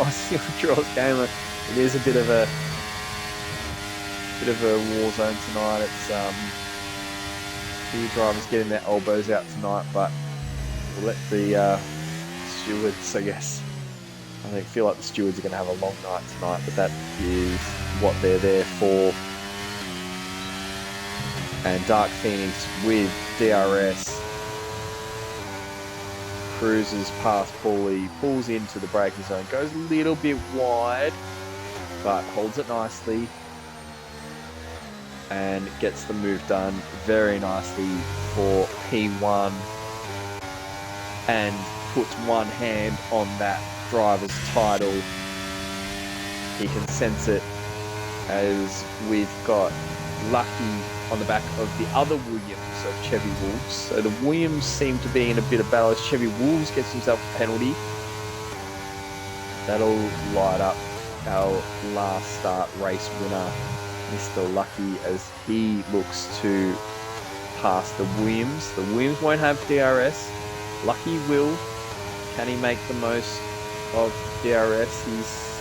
I see what draws game. It is a bit of a war zone tonight. It's few drivers getting their elbows out tonight, but we'll let the stewards, I guess. I feel like the stewards are going to have a long night tonight, but that is what they're there for. And Dark Phoenix with DRS cruises past Paulie, pulls into the braking zone, goes a little bit wide, but holds it nicely and gets the move done very nicely for P1 and puts one hand on that driver's title. He can sense it, as we've got Lucky on the back of the other Williams of Chevy Wolves. So the Williams seem to be in a bit of battle as Chevy Wolves gets himself a penalty. That'll light up our last start race winner, Mr. Lucky, as he looks to pass the Williams. The Williams won't have DRS. Lucky will. Can he make the most of DRS? He's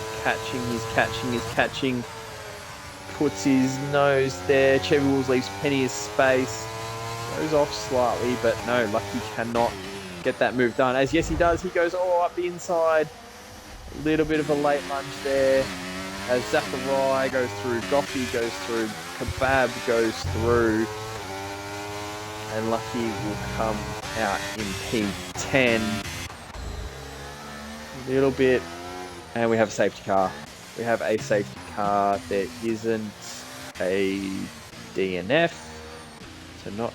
catching. Puts his nose there. Chevy Wolves leaves plenty of space. Goes off slightly, but no, Lucky cannot get that move done. As yes, he does. He goes all up the inside. A little bit of a late lunge there. As Zachariah goes through, Goffey goes through, Kebab goes through, and Lucky will come out in P10. A little bit, and we have a safety car. There isn't a DNF, so not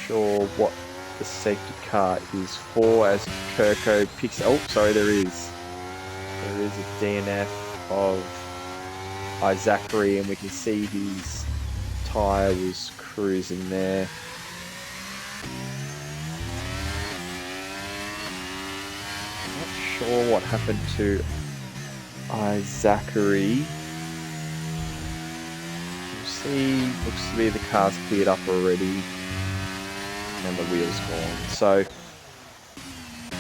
sure what the safety car is for, as Kirko picks... Oh, sorry, there is. There is a DNF of Zachary, and we can see his tyre was cruising there. Not sure what happened to Zachary. You see, looks to be the car's cleared up already, and the wheel's gone. So,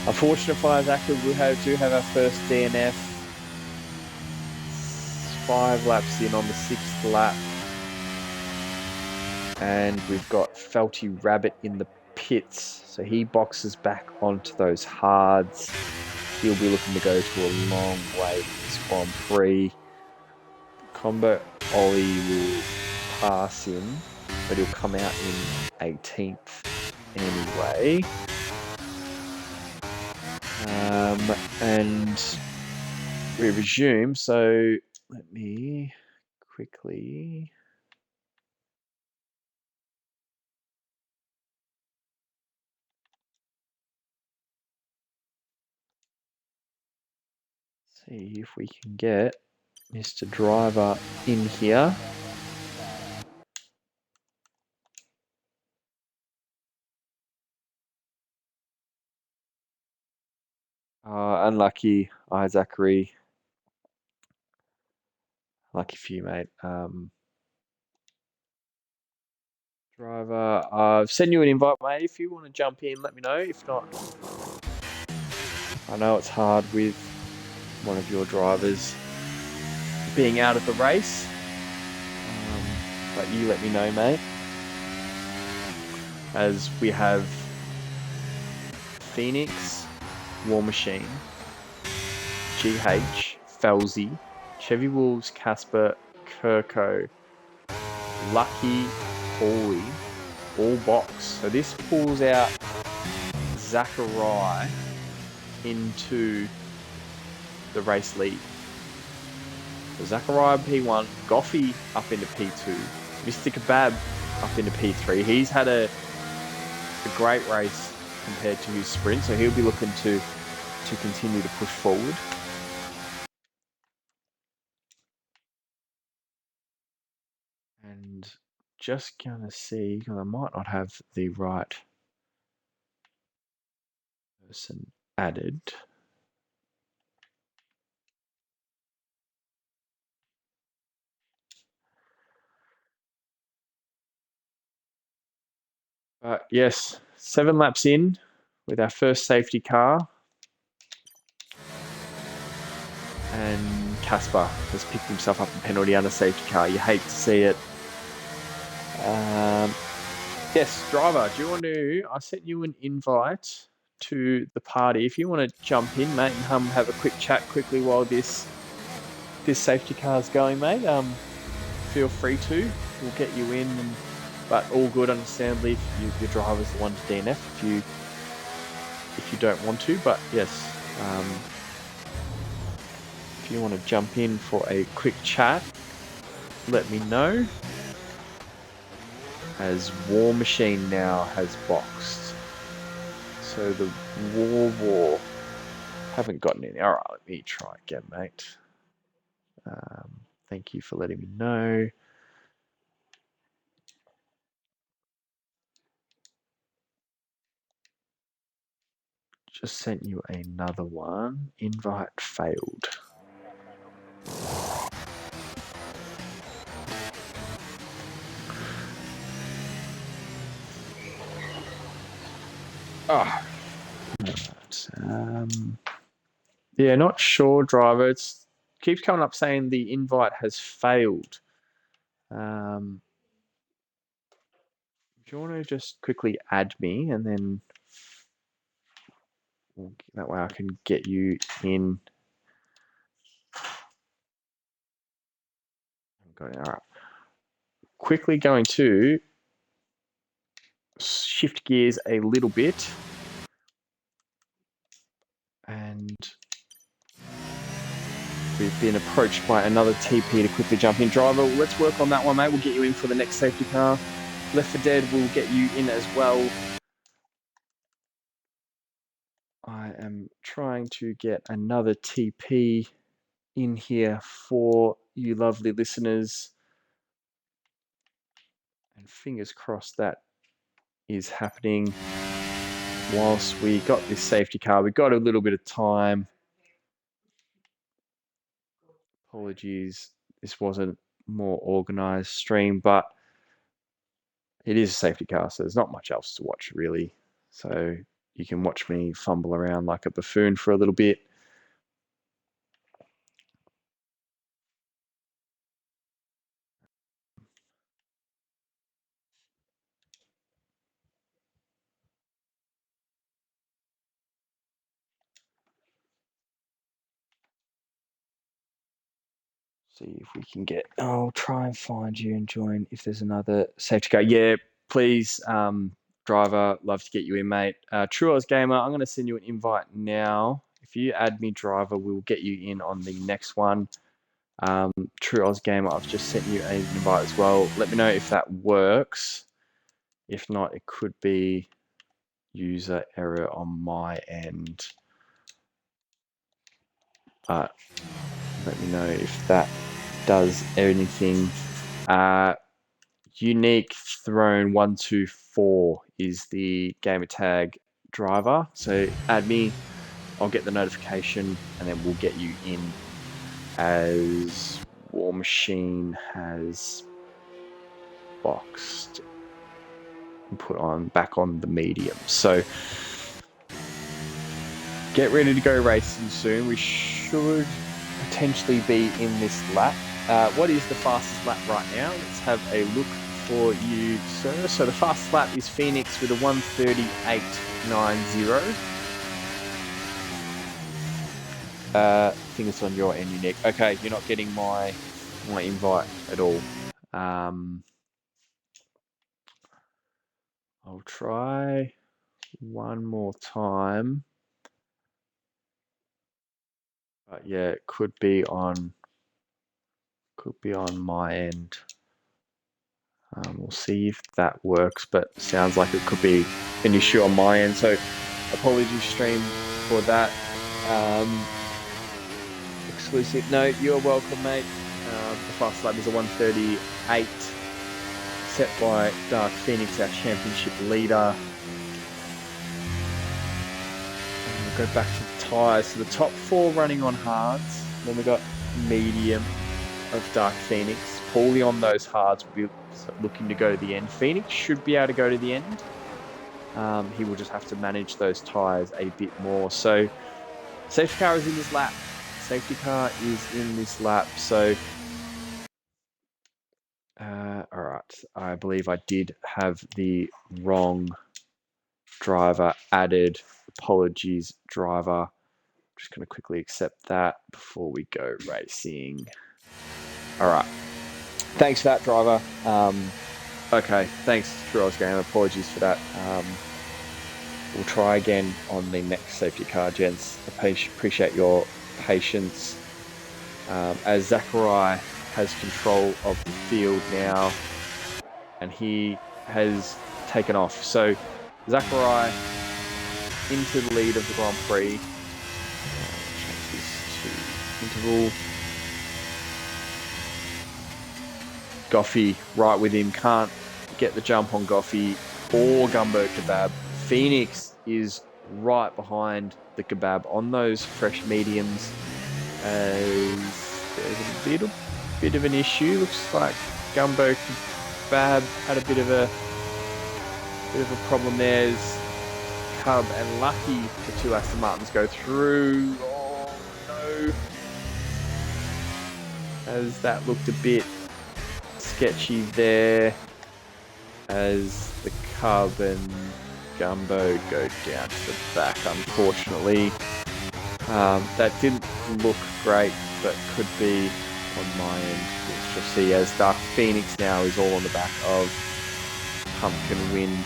unfortunate for Zachary, we do have our first DNF. 5 laps in on the 6th lap. And we've got Felty Rabbit in the pits. So he boxes back onto those hards. He'll be looking to go to a long way in this Grand Prix. Combo Ollie will pass him, but he'll come out in 18th anyway. And we resume. So let me quickly... see if we can get Mr. Driver in here. Unlucky, Zachary. Lucky for you, mate. Driver, I've sent you an invite, mate. If you want to jump in, let me know. If not, I know it's hard with one of your drivers being out of the race. But you let me know, mate. As we have Phoenix, War Machine, GH, Felzy, Chevy Wolves, Casper, Kirko, Lucky, Paulie, all box. So this pulls out Zachariah into the race lead. So Zachariah P1, Goffey up into P2, Mr. Kebab up into P3. He's had a great race compared to his sprint, so he'll be looking to continue to push forward. And just gonna see, because I might not have the right person added. But yes, 7 laps in with our first safety car. And Casper has picked himself up a penalty on a safety car. You hate to see it. Yes, driver, do you want to... I sent you an invite to the party. If you want to jump in, mate, and have a quick chat quickly while this safety car is going, mate, feel free to. We'll get you in, but all good, understandably, if your driver's the one to DNF if you don't want to. But yes, if you want to jump in for a quick chat, let me know. As War Machine now has boxed. So the War haven't gotten any. All right, let me try again, mate. Thank you for letting me know. Just sent you another one. Invite failed. Oh. Right. Yeah, not sure, driver. It keeps coming up saying the invite has failed. Do you want to just quickly add me, and then that way I can get you in? Got it. All right. Quickly going to shift gears a little bit, and we've been approached by another TP to quickly jump in. Driver, let's work on that one, mate. We'll get you in for the next safety car. Left 4 Dead will get you in as well. I am trying to get another TP in here for you lovely listeners. And fingers crossed that is happening whilst we got this safety car. We got a little bit of time. Apologies, this wasn't more organised stream, but it is a safety car, so there's not much else to watch, really. So you can watch me fumble around like a buffoon for a little bit. See if we can get... I'll try and find you and join if there's another safety car. Yeah, please, driver, love to get you in, mate. True Oz Gamer, I'm going to send you an invite now. If you add me, driver, we'll get you in on the next one. True Oz Gamer, I've just sent you an invite as well. Let me know if that works. If not, it could be user error on my end. But let me know if that does anything. Unique Throne 124 is the gamer tag, driver. So add me, I'll get the notification, and then we'll get you in as War Machine has boxed and put on back on the medium. So get ready to go racing soon. We should potentially be in this lap. What is the fastest lap right now? Let's have a look for you, sir. So the fastest lap is Phoenix with a 1:38.90. I think it's on your end, Nick. Okay, you're not getting my invite at all. I'll try one more time. But yeah, it could be on my end. We'll see if that works, but sounds like it could be an issue on my end. So apologies, stream, for that. Exclusive. No, you're welcome, mate. The fast lap is a 1:38, set by Dark Phoenix, our championship leader. And we'll go back to the tyres. So the top 4 running on hards. Then we got medium of Dark Phoenix. Paulie on those hards will be looking to go to the end. Phoenix should be able to go to the end. He will just have to manage those tyres a bit more. So safety car is in this lap. So all right, I believe I did have the wrong driver added. Apologies, driver. Just going to quickly accept that before we go racing. All right. Thanks for that, driver. Okay, thanks, True Game. Apologies for that. We'll try again on the next safety car, gents. I appreciate your patience. As Zachariah has control of the field now, and he has taken off. So Zachariah into the lead of the Grand Prix. Change this to interval. Goffey right with him, can't get the jump on Goffey or Gumbo Kebab. Phoenix is right behind the Kebab on those fresh mediums. As there's a little bit of an issue. Looks like Gumbo Kebab had a bit of a problem there. As Cub and Lucky, the 2 Aston Martins, go through. Oh no! As that looked a bit sketchy there, as the Cub and Gumbo go down to the back, unfortunately. That didn't look great, but could be on my end. We'll see, as Dark Phoenix now is all on the back of Pumpkin Wind.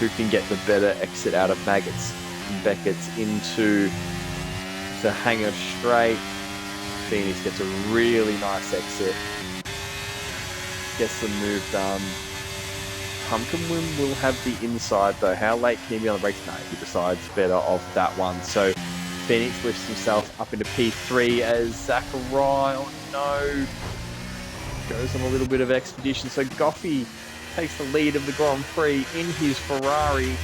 Who can get the better exit out of Maggots and Beckett's into the Hangar straight. Phoenix gets a really nice exit. Gets the move done. Pumpkin Wind will have the inside though. How late can he be on the brakes? No, he decides better of that one. So Phoenix lifts himself up into P3 as Zachariah, oh no, goes on a little bit of expedition. So Goffey takes the lead of the Grand Prix in his Ferrari.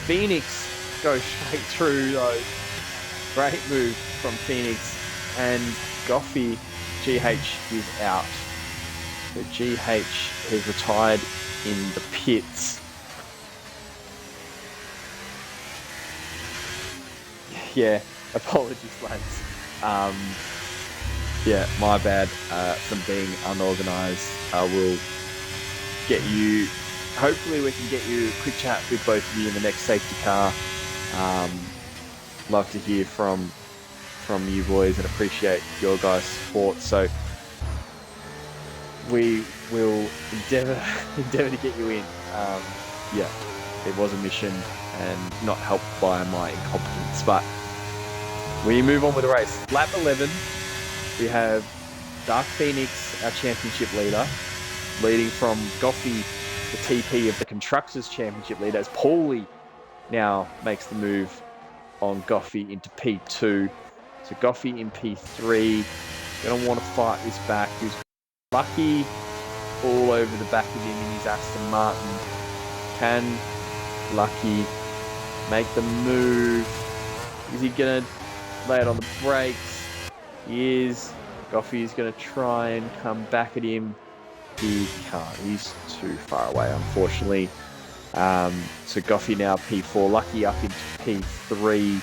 Phoenix goes straight through though. Great move from Phoenix, and Goffey, GH is out. So GH has retired in the pits. Yeah, apologies, lads. Yeah, my bad from being unorganised. I will get you, hopefully we can get you a quick chat with both of you in the next safety car. Love to hear from you boys and appreciate your guys' support. So we will endeavour to get you in. Yeah, it was a mission and not helped by my incompetence. But we move on with the race. Lap 11, we have Dark Phoenix, our championship leader, leading from Goffey, the TP of the Constructors' Championship leader, as Paulie now makes the move on Goffey into P2. So Goffey in P3. Going to want to fight this back. He's Lucky all over the back of him in his Aston Martin. Can Lucky make the move? Is he going to lay it on the brakes? He is. Goffey is going to try and come back at him. He can't. He's too far away, unfortunately. So Goffey now P4. Lucky up into P3.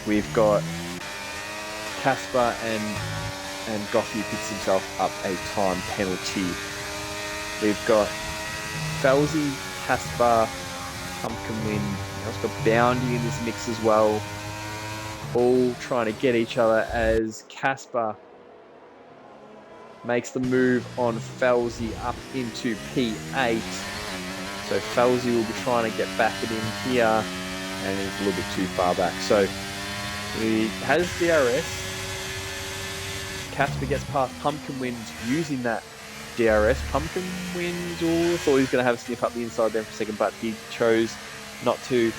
We've got Casper and Goffey picks himself up a time penalty. We've got Felzy, Casper, Pumpkinwind. We've got Boundy in this mix as well. All trying to get each other as Casper makes the move on Felzy up into P8. So Felzy will be trying to get back it in here, and he's a little bit too far back. So he has DRS. Casper gets past Pumpkinwind using that DRS. Pumpkinwind thought he was going to have a sniff up the inside there for a second, but he chose not to.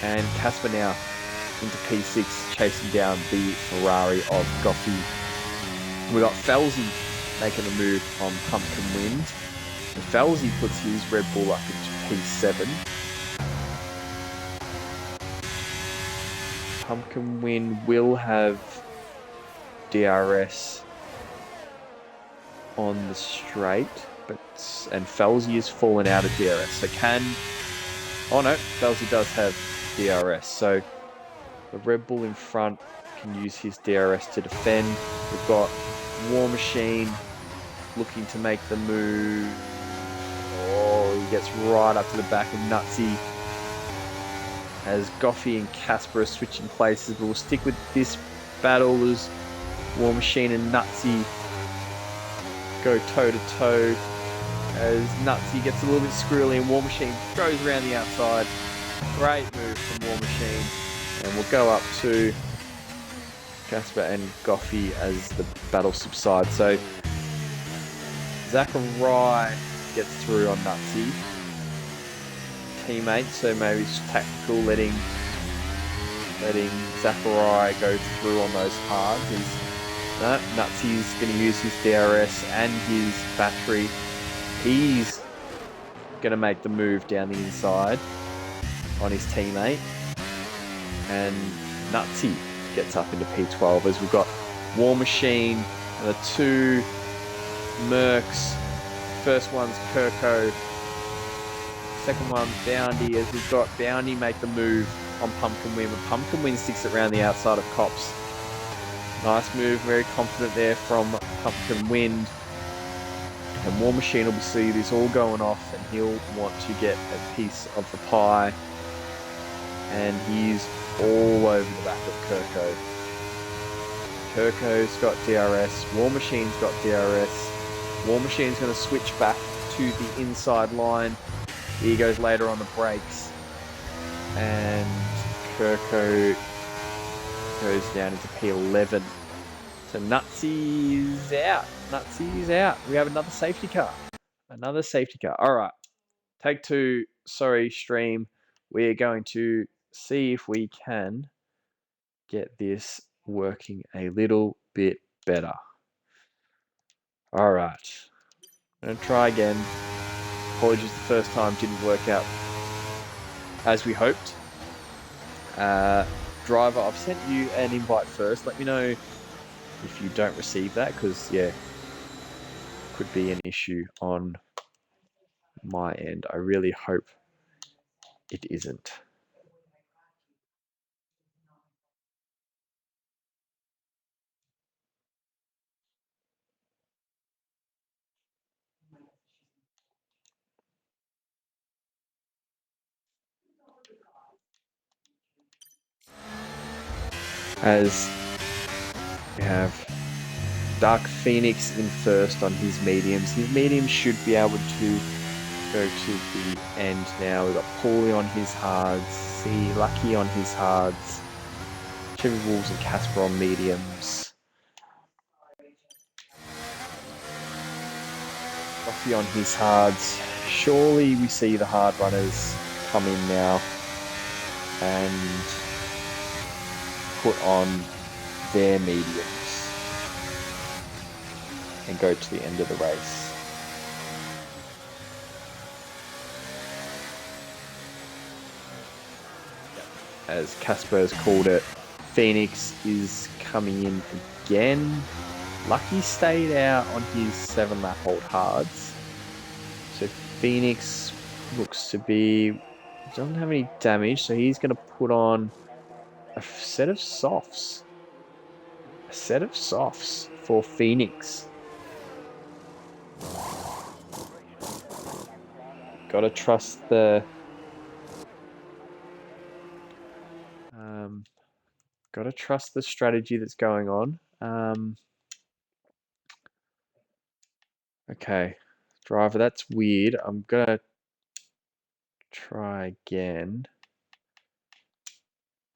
And Casper now into P6, chasing down the Ferrari of Goffey. We got Felzy making the move on Pumpkinwind. And Felzy puts his Red Bull up into P7. Pumpkinwind will have DRS on the straight, and Felzy is fallen out of DRS. So Felzy does have DRS. So the Red Bull in front can use his DRS to defend. We've got War Machine looking to make the move. Oh, he gets right up to the back of Nutsy as Goffey and Casper are switching places. But we'll stick with this battle as War Machine and Nutsy go toe to toe. As Nutsy gets a little bit squirrely and War Machine goes around the outside. Great move from War Machine. And we'll go up to Casper and Goffey as the battle subsides. So Zachary gets through on Nutsy. Teammate, so maybe it's tactical, letting Zachary go through on those hards. Nutsy's going to use his DRS and his battery. He's going to make the move down the inside on his teammate. And Nutsy gets up into P12 as we've got War Machine and the two Mercs. First one's Kirko. Second one, Boundy, as we've got Boundy make the move on Pumpkinwind. But Pumpkinwind sticks it around the outside of Cops. Nice move, very confident there from Pumpkinwind. And War Machine will see this all going off, and he'll want to get a piece of the pie. And he's all over the back of Kirko. Kirko's got DRS. War Machine's got DRS. War Machine's going to switch back to the inside line. He goes later on the brakes. And Kirko goes down into P11. So Nutsy's out. Nutsy's out. We have another safety car. Another safety car. All right. Take two. Sorry, stream. We're going to see if we can get this working a little bit better. All right. I'm going to try again. Apologies, the first time didn't work out as we hoped. Driver, I've sent you an invite first. Let me know if you don't receive that, because, yeah, could be an issue on my end. I really hope it isn't. As we have Dark Phoenix in first on his mediums. His mediums should be able to go to the end now. We've got Paulie on his hards, C Lucky on his hards, Chevy Wolves and Casper on mediums. Coffee on his hards. Surely we see the hard runners come in now and put on their mediums and go to the end of the race. As Casper has called it, Phoenix is coming in again. Lucky stayed out on his 7-lap hold hards. So Phoenix looks to be, doesn't have any damage, so he's going to put on a set of softs. A set of softs for Phoenix. Gotta trust the gotta trust the strategy that's going on. Okay, driver, that's weird. I'm gonna try again.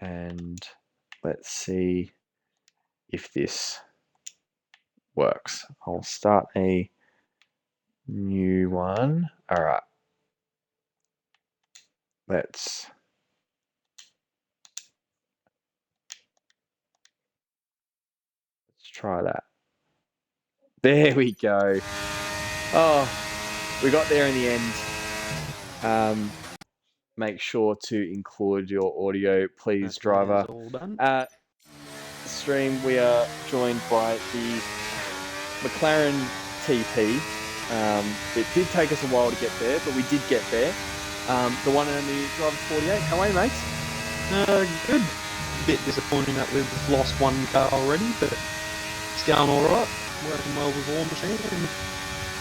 And let's see if this works. I'll start a new one. All right. Let's try that. There we go. Oh, we got there in the end. Make sure to include your audio, please, That driver. is all done. Stream, we are joined by the McLaren TP. It did take us a while to get there, but we did get there. The one and only driver 48. How are you, mate? Good. Bit disappointing that we've lost one car already, but it's going all right. Working well with War Machine, and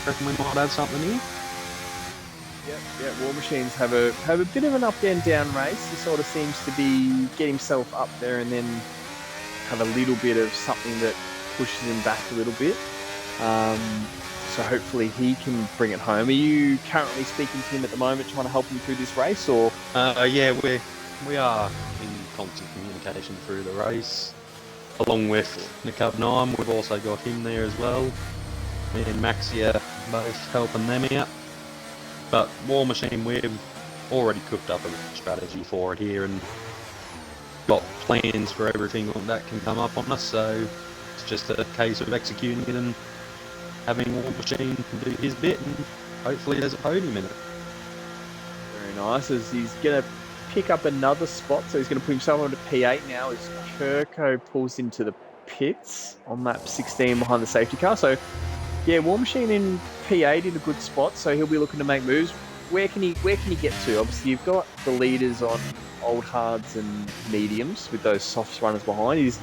reckon we might have something here. Yeah. War Machines have a bit of an up and down race. He sort of seems to be get himself up there and then have a little bit of something that pushes him back a little bit. So hopefully he can bring it home. Are you currently speaking to him at the moment, trying to help him through this race, or? Yeah, we are in constant communication through the race, along with Nicub 9. We've also got him there as well. Me and Maxia both helping them out. But War Machine, we've already cooked up a strategy for it here and got plans for everything that can come up on us, so it's just a case of executing it and having War Machine do his bit, and hopefully there's a podium in it. Very nice, as he's going to pick up another spot, so he's going to put himself on to P8 now as Kirko pulls into the pits on lap 16 behind the safety car. So yeah, War Machine in P8 in a good spot, so he'll be looking to make moves. Where can he get to? Obviously, you've got the leaders on old hards and mediums with those softs runners behind. Is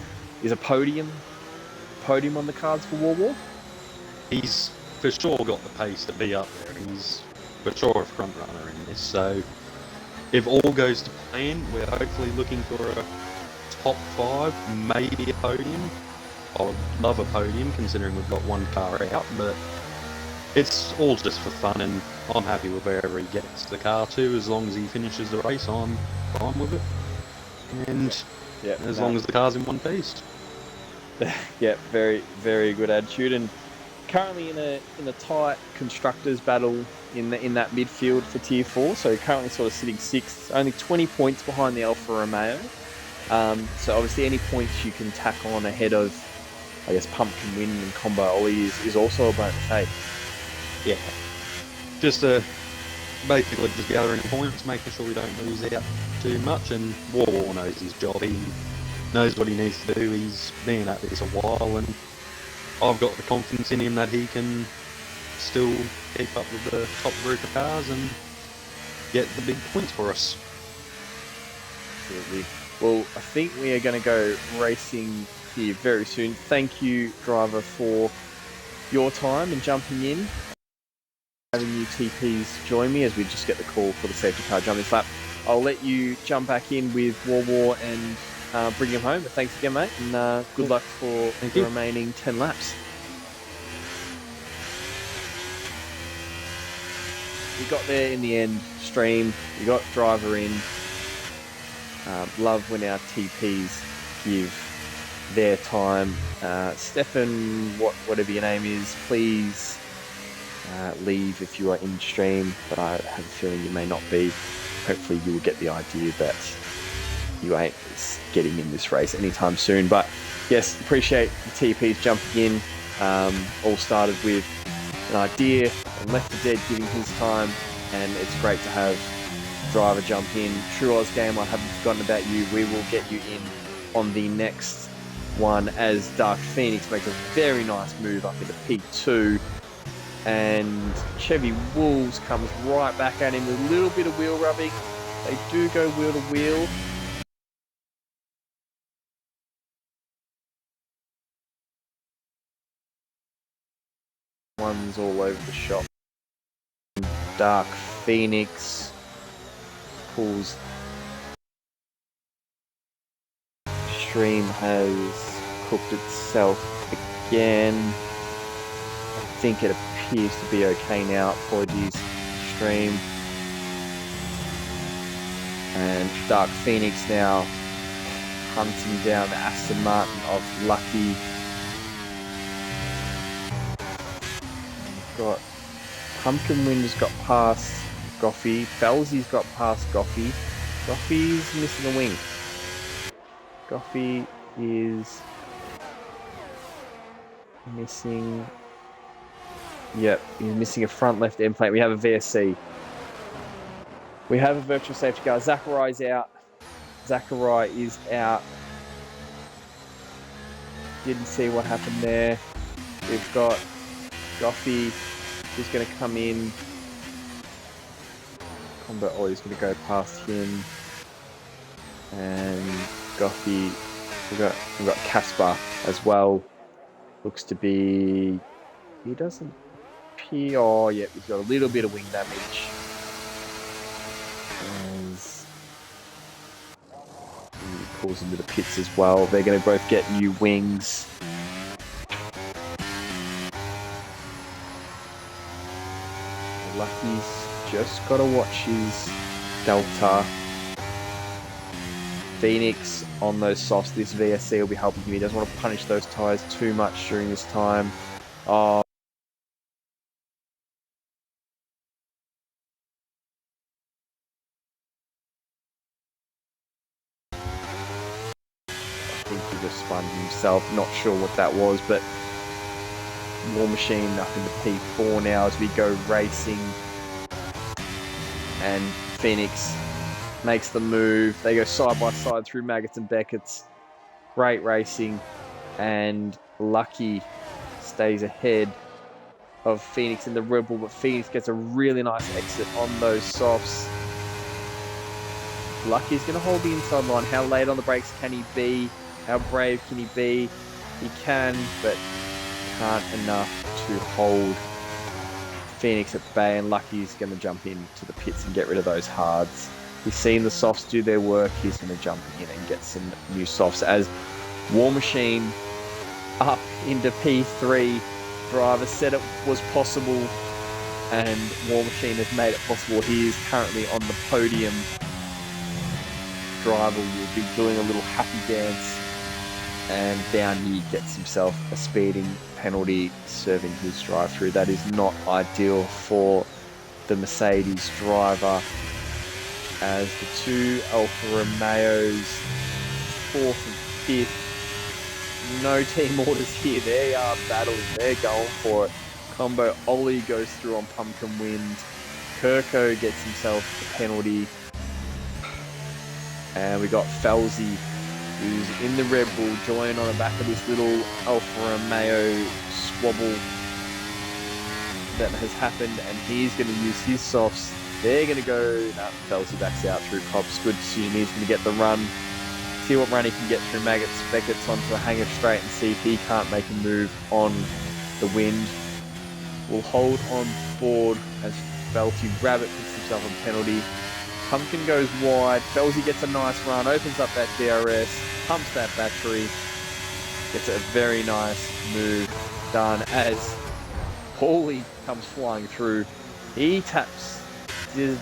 a podium on the cards for War? He's for sure got the pace to be up there. He's for sure a front runner in this. So if all goes to plan, we're hopefully looking for a top 5, maybe a podium. I would love a podium considering we've got one car out, but it's all just for fun, and I'm happy with wherever he gets the car to. As long as he finishes the race, I'm fine with it. And as long as the car's in one piece. Yeah, very, very good attitude. And currently in a tight constructors battle in that midfield for Tier 4. So currently sort of sitting 6th, only 20 points behind the Alfa Romeo. So obviously any points you can tack on ahead of, I guess, Pumpkin Win and Combo Ollie is also a bonus, hey? Yeah. Just basically just gathering points, making sure we don't lose out too much, and War knows his job. He knows what he needs to do. He's been at this a while, and I've got the confidence in him that he can still keep up with the top group of cars and get the big points for us. Absolutely. Well, I think we are going to go racing here very soon. Thank you, driver, for your time and jumping in. Having you TPs join me as we just get the call for the safety car jumping flap. I'll let you jump back in with War and bring him home. But thanks again, mate, and good luck for the remaining 10 laps. We got there in the end. Stream. We got driver in. Love when our TPs give their time. Stefan, whatever your name is, please leave if you are in stream, but I have a feeling you may not be. Hopefully you will get the idea that you ain't getting in this race anytime soon. But yes, appreciate the TPs jumping in. All started with an idea and Left 4 Dead giving his time, and it's great to have driver jump in. True Oz Game, I haven't forgotten about you. We will get you in on the next one as Dark Phoenix makes a very nice move up into P2. And Chevy Wolves comes right back at him with a little bit of wheel rubbing. They do go wheel to wheel. wings all over the shop. Dark Phoenix pulls. Stream has cooked itself again. I think it appears to be okay now. Apologies, Stream. And Dark Phoenix now hunting down the Aston Martin of Lucky. We've got Pumpkin Wind's got past Goffey. Felsy's got past Goffey. Goffey's missing a wing. Goffey is missing. Yep, he's missing a front left end plate. We have a VSC. We have a virtual safety car. Zachariah's out. Zachariah is out. Didn't see what happened there. We've got Goffey who's going to come in. Combo Ollie's going to go past him. And Goffey. We've got Casper as well. Looks to be. He doesn't appear. Oh, yeah, he's got a little bit of wing damage. As he pulls into the pits as well. They're going to both get new wings. Lucky's just got to watch his delta. Phoenix on those softs. This VSC will be helping him. He doesn't want to punish those tyres too much during this time. Oh. I think he just spun himself. Not sure what that was, but War Machine up into P4 now as we go racing. And Phoenix makes the move. They go side by side through Maggots and Beckett's. Great racing. And Lucky stays ahead of Phoenix in the Red Bull, but Phoenix gets a really nice exit on those softs. Lucky's going to hold the inside line. How late on the brakes can he be? How brave can he be? He can, but can't enough to hold Phoenix at bay, and Lucky's going to jump into the pits and get rid of those hards. He's seen the softs do their work. He's going to jump in and get some new softs as War Machine up into P3. Driver said it was possible, and War Machine has made it possible. He is currently on the podium. Driver will be doing a little happy dance, and down he gets himself a speeding penalty, serving his drive-through. That is not ideal for the Mercedes driver, as the two Alfa Romeos, 4th and 5th, no team orders here. They are battling. They're going for it. Combo Ollie goes through on Pumpkin Wind. Kirko gets himself a penalty. And we got Felsey, who's in the Red Bull, joined on the back of this little Alfa Romeo squabble that has happened. And he's going to use his softs. They're going to go... No, Felsey backs out through Cops. Good decision. He's going to get the run. See what run he can get through Maggots. Beckett's onto a hanger straight and see if he can't make a move on the wind. We'll hold on board as Felsey Rabbit puts himself on penalty. Pumpkin goes wide. Felsey gets a nice run, opens up that DRS, pumps that battery, gets a very nice move done as Paulie comes flying through. He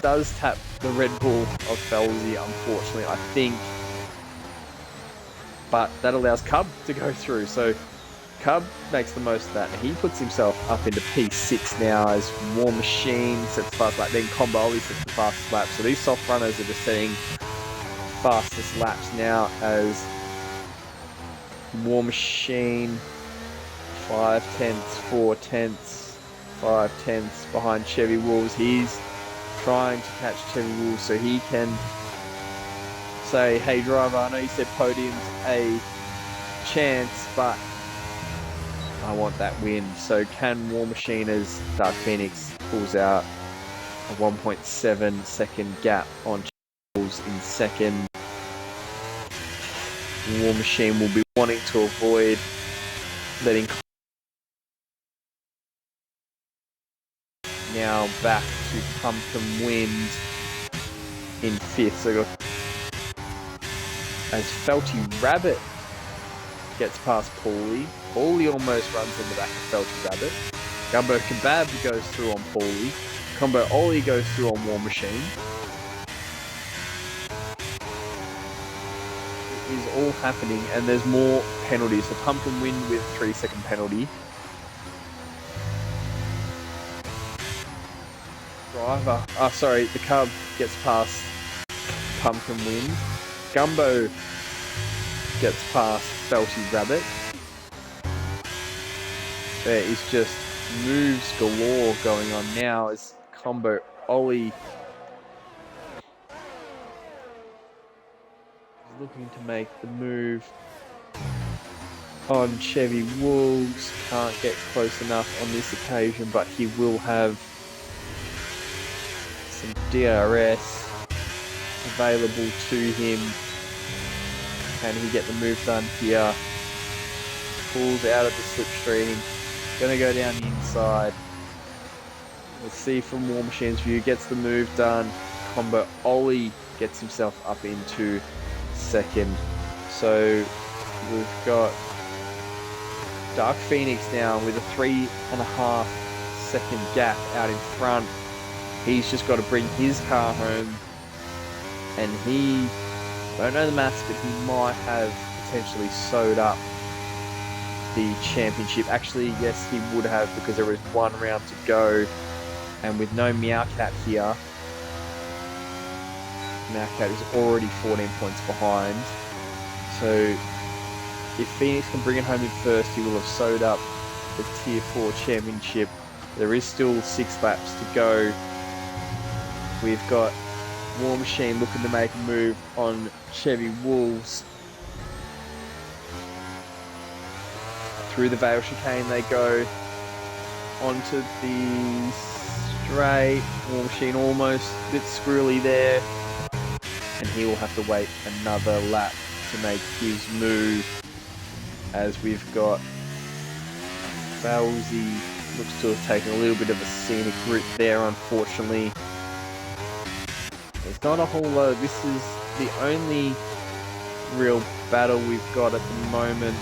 does tap the Red Bull of Felsey, unfortunately, I think. But that allows Cub to go through. So Cub makes the most of that. And he puts himself up into P6 now as War Machine sets the fast lap. Then Combo Ollie sets the fastest lap. So these soft runners are just setting fastest laps now as War Machine 5 tenths, 4 tenths, 5 tenths behind Chevy Wolves. He's trying to catch Chevy Wolves so he can say, hey driver, I know you said podium's a chance, but I want that win. So can War Machine as Dark Phoenix pulls out a 1.7 second gap on Wolves in second. War Machine will be wanting to avoid letting now back to Pumpkin Wind in 5th. So as Felty Rabbit gets past Paulie. Paulie almost runs in the back of Felty Rabbit. Gumbo Kebab goes through on Paulie. Combo Ollie goes through on War Machine. It is all happening, and there's more penalties. The Pumpkin Wind with 3-second penalty. The Cub gets past Pumpkin Wind. Gumbo gets past Felty Rabbit. There is just moves galore going on now as Combo Ollie is looking to make the move on Chevy Wolves. Can't get close enough on this occasion, but he will have some DRS available to him. Can he get the move done here? Pulls out of the slipstream. Gonna go down the inside. Let's see from War Machine's view. Gets the move done. Combo Ollie gets himself up into 2nd. So we've got Dark Phoenix now with a 3.5 second gap out in front. He's just got to bring his car home, and I don't know the maths, but he might have potentially sewed up the championship. Actually, yes, he would have, because there was 1 round to go, and with no Meowcat here, Meowcat is already 14 points behind. So if Phoenix can bring it home in 1st, he will have sewed up the Tier 4 championship. There is still 6 laps to go. We've got War Machine looking to make a move on Chevy Wolves. Through the Vale Chicane they go onto the straight. War Machine almost a bit squirrely there, and he will have to wait another lap to make his move, as we've got Falsey looks to have taken a little bit of a scenic route there, unfortunately. There's not a whole lot. This is the only real battle we've got at the moment.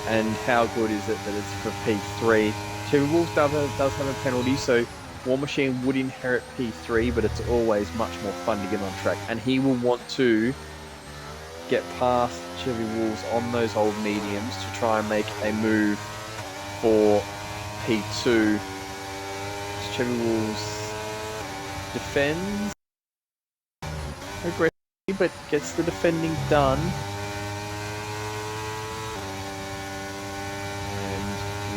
And how good is it that it's for P3? Chevy Wolves does have a penalty, so War Machine would inherit P3, but it's always much more fun to get on track. And he will want to get past Chevy Wolves on those old mediums to try and make a move for P2. Chevy Wolves defends aggressively, but gets the defending done.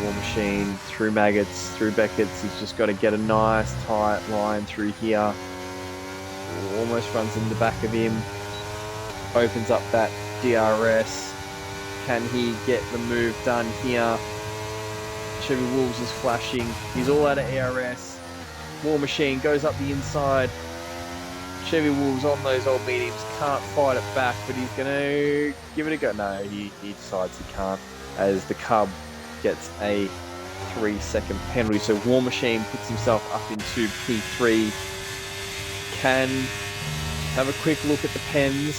War Machine through Maggots, through Beckett's. He's just got to get a nice tight line through here. Almost runs in the back of him. Opens up that DRS. Can he get the move done here? Chevy Wolves is flashing. He's all out of ARS. War Machine goes up the inside. Chevy Wolves on those old mediums. Can't fight it back, but he's going to give it a go. No, he decides he can't, as the Cub gets a 3-second penalty. So War Machine puts himself up into P3. Can have a quick look at the pens.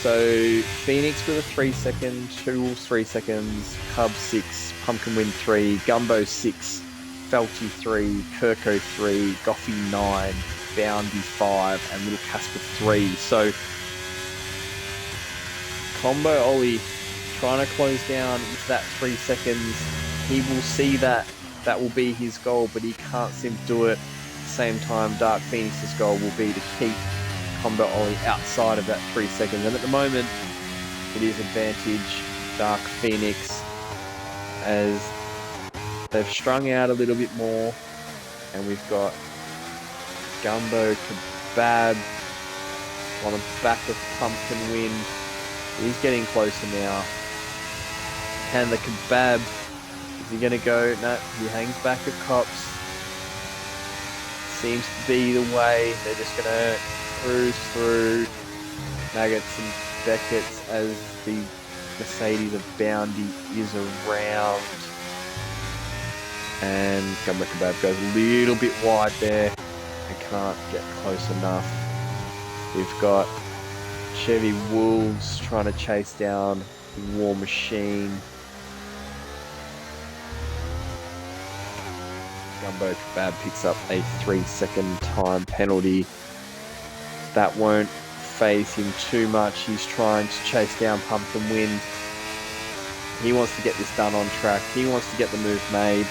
So Phoenix with a 3 second, Chevy Wolves 3 seconds, Cub 6, Pumpkin Wind 3, Gumbo 6, Felty 3, Kirko 3, Goffy 9, Boundy 5, and Little Casper 3. So Combo Ollie trying to close down with that 3 seconds. He will see that. That will be his goal, but he can't seem to do it. At the same time, Dark Phoenix's goal will be to keep Combo Ollie outside of that 3 seconds. And at the moment, it is advantage Dark Phoenix, as they've strung out a little bit more. And we've got Gumbo Kebab on the back of Pumpkin Wind. He's getting closer now. Can the Kebab, is he going to go? No, he hangs back at Cops. Seems to be the way. They're just going to cruise through Maggots and Beckett's as the Mercedes of Boundy is around. And Gumbo Kebab goes a little bit wide there and can't get close enough. We've got Chevy Wolves trying to chase down War Machine. Gumbo Kebab picks up a 3-second time penalty. That won't phase him too much. He's trying to chase down Pumpkin Wind. He wants to get this done on track. He wants to get the move made.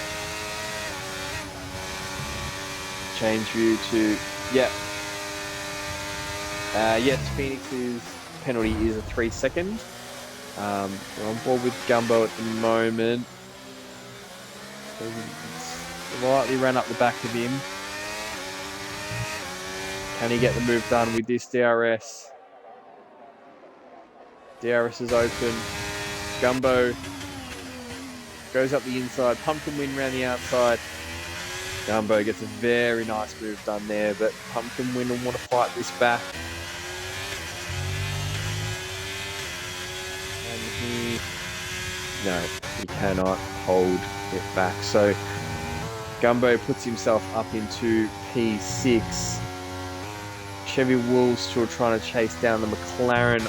Change view to, yep. Yes, Phoenix's penalty is a 3-second. We're on board with Gumbo at the moment. Slightly ran up the back of him. Can he get the move done with this DRS? DRS is open. Gumbo goes up the inside. Pumpkin Wind around the outside. Gumbo gets a very nice move done there, but Pumpkin Wind will want to fight this back. And he cannot hold it back. So Gumbo puts himself up into P6. Chevy Wolves still trying to chase down the McLaren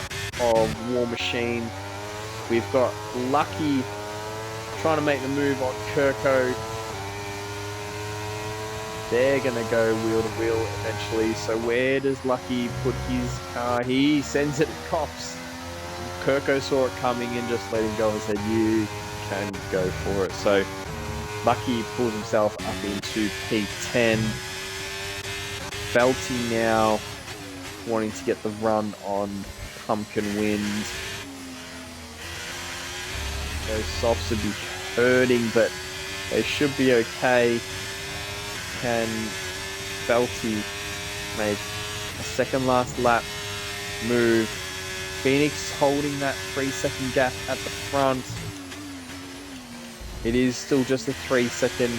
of War Machine. We've got Lucky trying to make the move on Kirko. They're going to go wheel to wheel eventually. So where does Lucky put his car? He sends it across. Kirko saw it coming and just let him go and said, you can go for it. So Lucky pulls himself up into P10. Felty now wanting to get the run on Pumpkin Wind. Those softs would be hurting, but they should be okay. Can Felty make a second last lap move? Phoenix holding that 3-second gap at the front. It is still just a 3-second.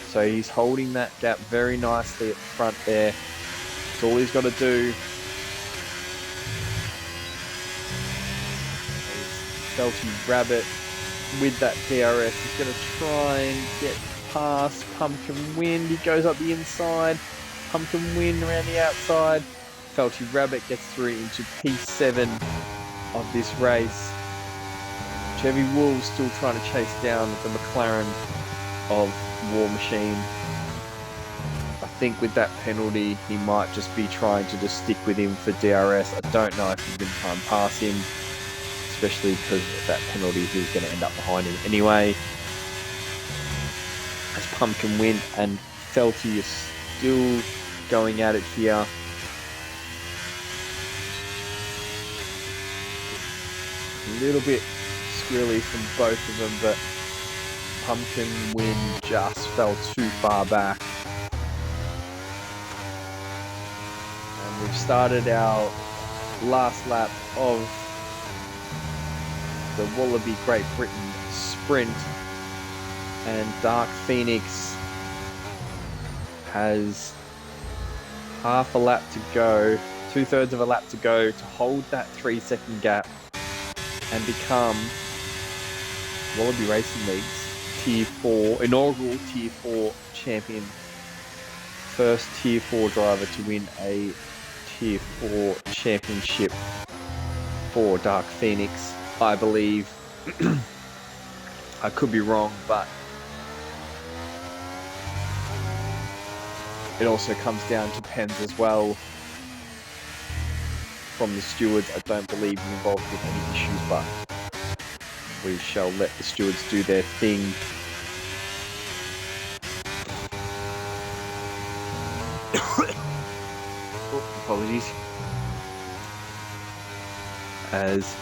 So he's holding that gap very nicely at the front there. That's all he's got to do. Felty Rabbit with that DRS. He's going to try and get past Pumpkin Wind. He goes up the inside. Pumpkin Wind around the outside. Felty Rabbit gets through into P7 of this race. Chevy Wolves still trying to chase down the McLaren of War Machine. I think with that penalty, he might just be trying to just stick with him for DRS. I don't know if he's going to try and pass him, especially because of that penalty, he's going to end up behind him anyway. As Pumpkin Wind and Felty is still going at it here. A little bit squirrely from both of them, but Pumpkin Wind just fell too far back. And we've started our last lap of the Wallaby Great Britain sprint, and Dark Phoenix has half a lap to go, 2/3 of a lap to go to hold that 3-second gap and become Wallaby Racing League's Tier 4, inaugural Tier 4 champion. First Tier 4 driver to win a Tier 4 championship for Dark Phoenix, I believe. I could be wrong, but it also comes down to pens as well from the stewards. I don't believe he's involved with any issues, but we shall let the stewards do their thing. Oh, apologies. As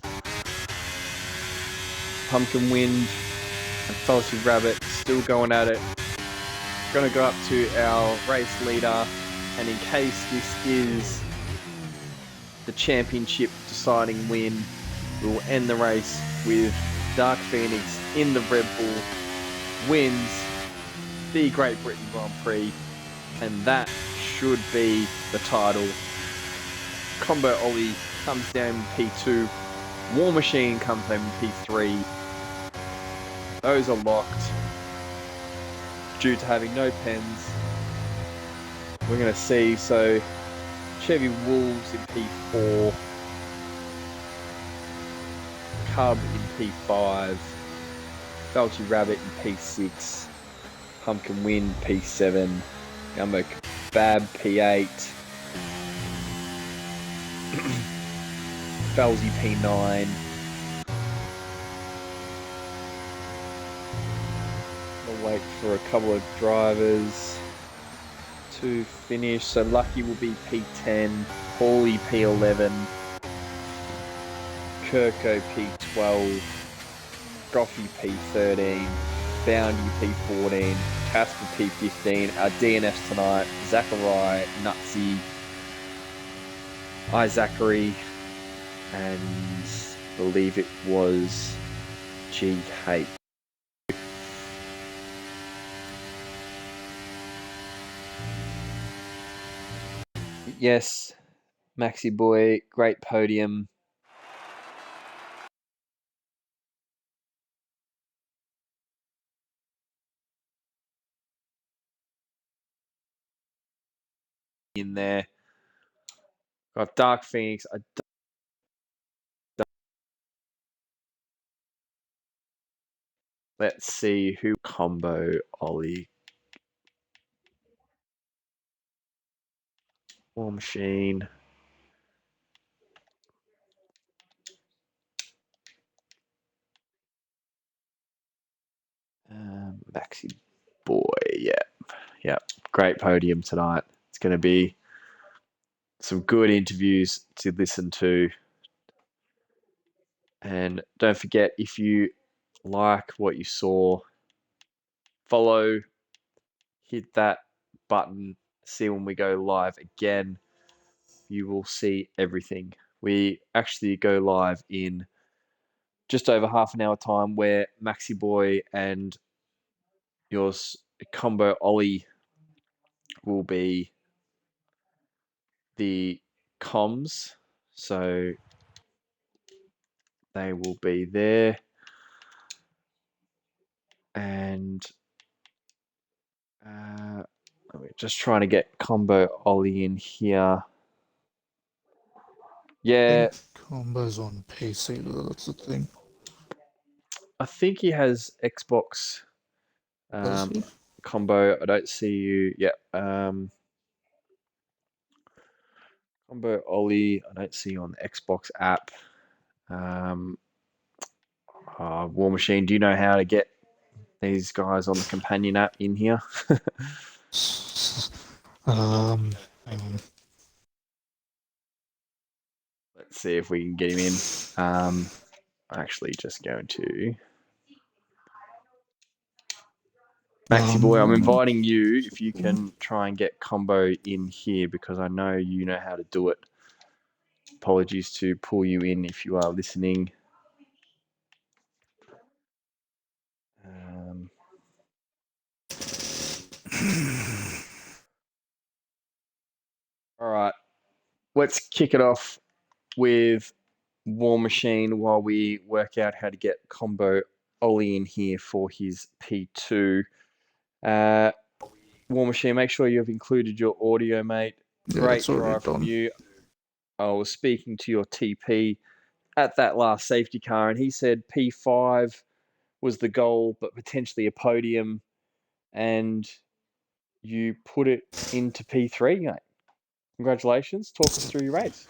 Pumpkin Wind and Felty Rabbit still going at it. Going to go up to our race leader, and in case this is the championship deciding win, we will end the race with Dark Phoenix in the Red Bull wins the Great Britain Grand Prix, and that should be the title. Combo Ollie comes down in P2, War Machine comes home in P3. Those are locked. due to having no pens. We're going to see, so Chevy Wolves in P4, Cub in P5, Felty Rabbit in P6, Pumpkin Wind P7, Gumbo Bab P8, Felzy P9, we'll wait for a couple of drivers to finish. So Lucky will be P10, Paulie P11, Kirko P12, Goffy P13, Boundy P14, Casper P15, our DNFs tonight, Zachary, Nutsy, Zachary, and I believe it was GH. Yes, Maxi Boy, great podium. In there. Got Dark Phoenix. Let's see who combo Ollie. War Machine. Maxi Boy, yeah. Great podium tonight. It's going to be some good interviews to listen to. And don't forget, if you like what you saw, follow, hit that button, see when we go live again. You will see everything. We actually go live in just over half an hour time where Maxi Boy and yours combo Ollie will be the comms. So they will be there. And we're just trying to get combo Ollie in here. Yeah. Combo's on PC, though, that's the thing. I think he has Xbox combo. I don't see you. Yeah. Combo Ollie. I don't see you on the Xbox app. War Machine. Do you know how to get these guys on the companion app in here? Hang on. Let's see if we can get him in. I'm actually just going to Maxi Boy. I'm inviting you if you can try and get combo in here because I know you know how to do it. Apologies to pull you in if you are listening. All right, let's kick it off with War Machine while we work out how to get combo Ollie in here for his P2. War Machine, make sure you've included your audio, mate. Great drive from you. I was speaking to your TP at that last safety car, and he said P5 was the goal, but potentially a podium, and you put it into P3, mate. Congratulations. Talk us through your race.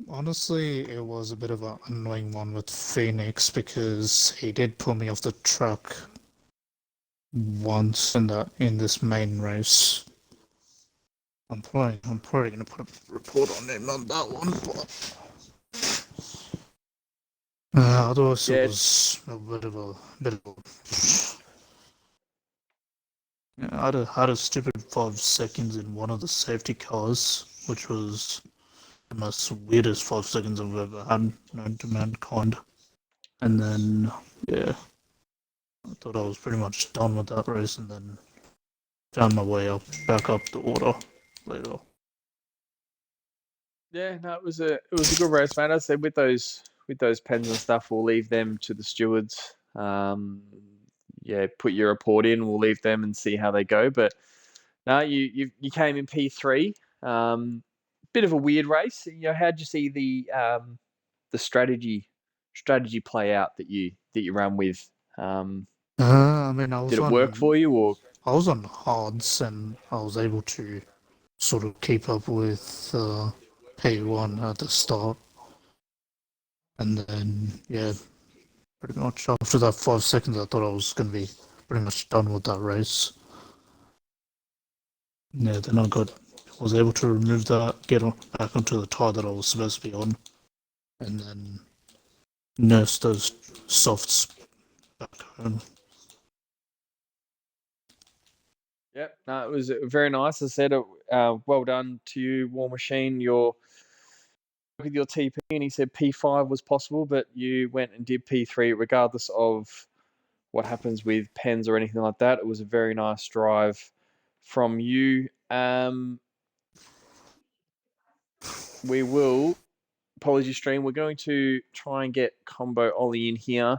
Honestly, it was a bit of an annoying one with Phoenix because he did pull me off the track once in this main race. I'm probably gonna put a report on him on that one, but otherwise it was a bit of a I had a stupid 5 seconds in one of the safety cars, which was the most weirdest 5 seconds I've ever had known to mankind. And then, yeah, I thought I was pretty much done with that race, and then found my way back up the order later. Yeah, no, it was a good race, mate. I said with those pens and stuff, we'll leave them to the stewards. put your report in. We'll leave them and see how they go. But no, you came in P3. Bit of a weird race. How did you see the strategy play out that you ran with? I mean, Did it work for you or? I was on hards, and I was able to sort of keep up with P1 at the start, and then yeah, pretty much after that 5 seconds, I thought I was gonna be pretty much done with that race. Yeah, then was able to remove that, get back onto the tire that I was supposed to be on, and then nurse those softs back home. Yep, no, it was very nice. As I said, well done to you, War Machine. With your TP, and he said P5 was possible, but you went and did P3 regardless of what happens with pens or anything like that. It was a very nice drive from you. We will, apology stream, we're going to try and get Combo Ollie in here.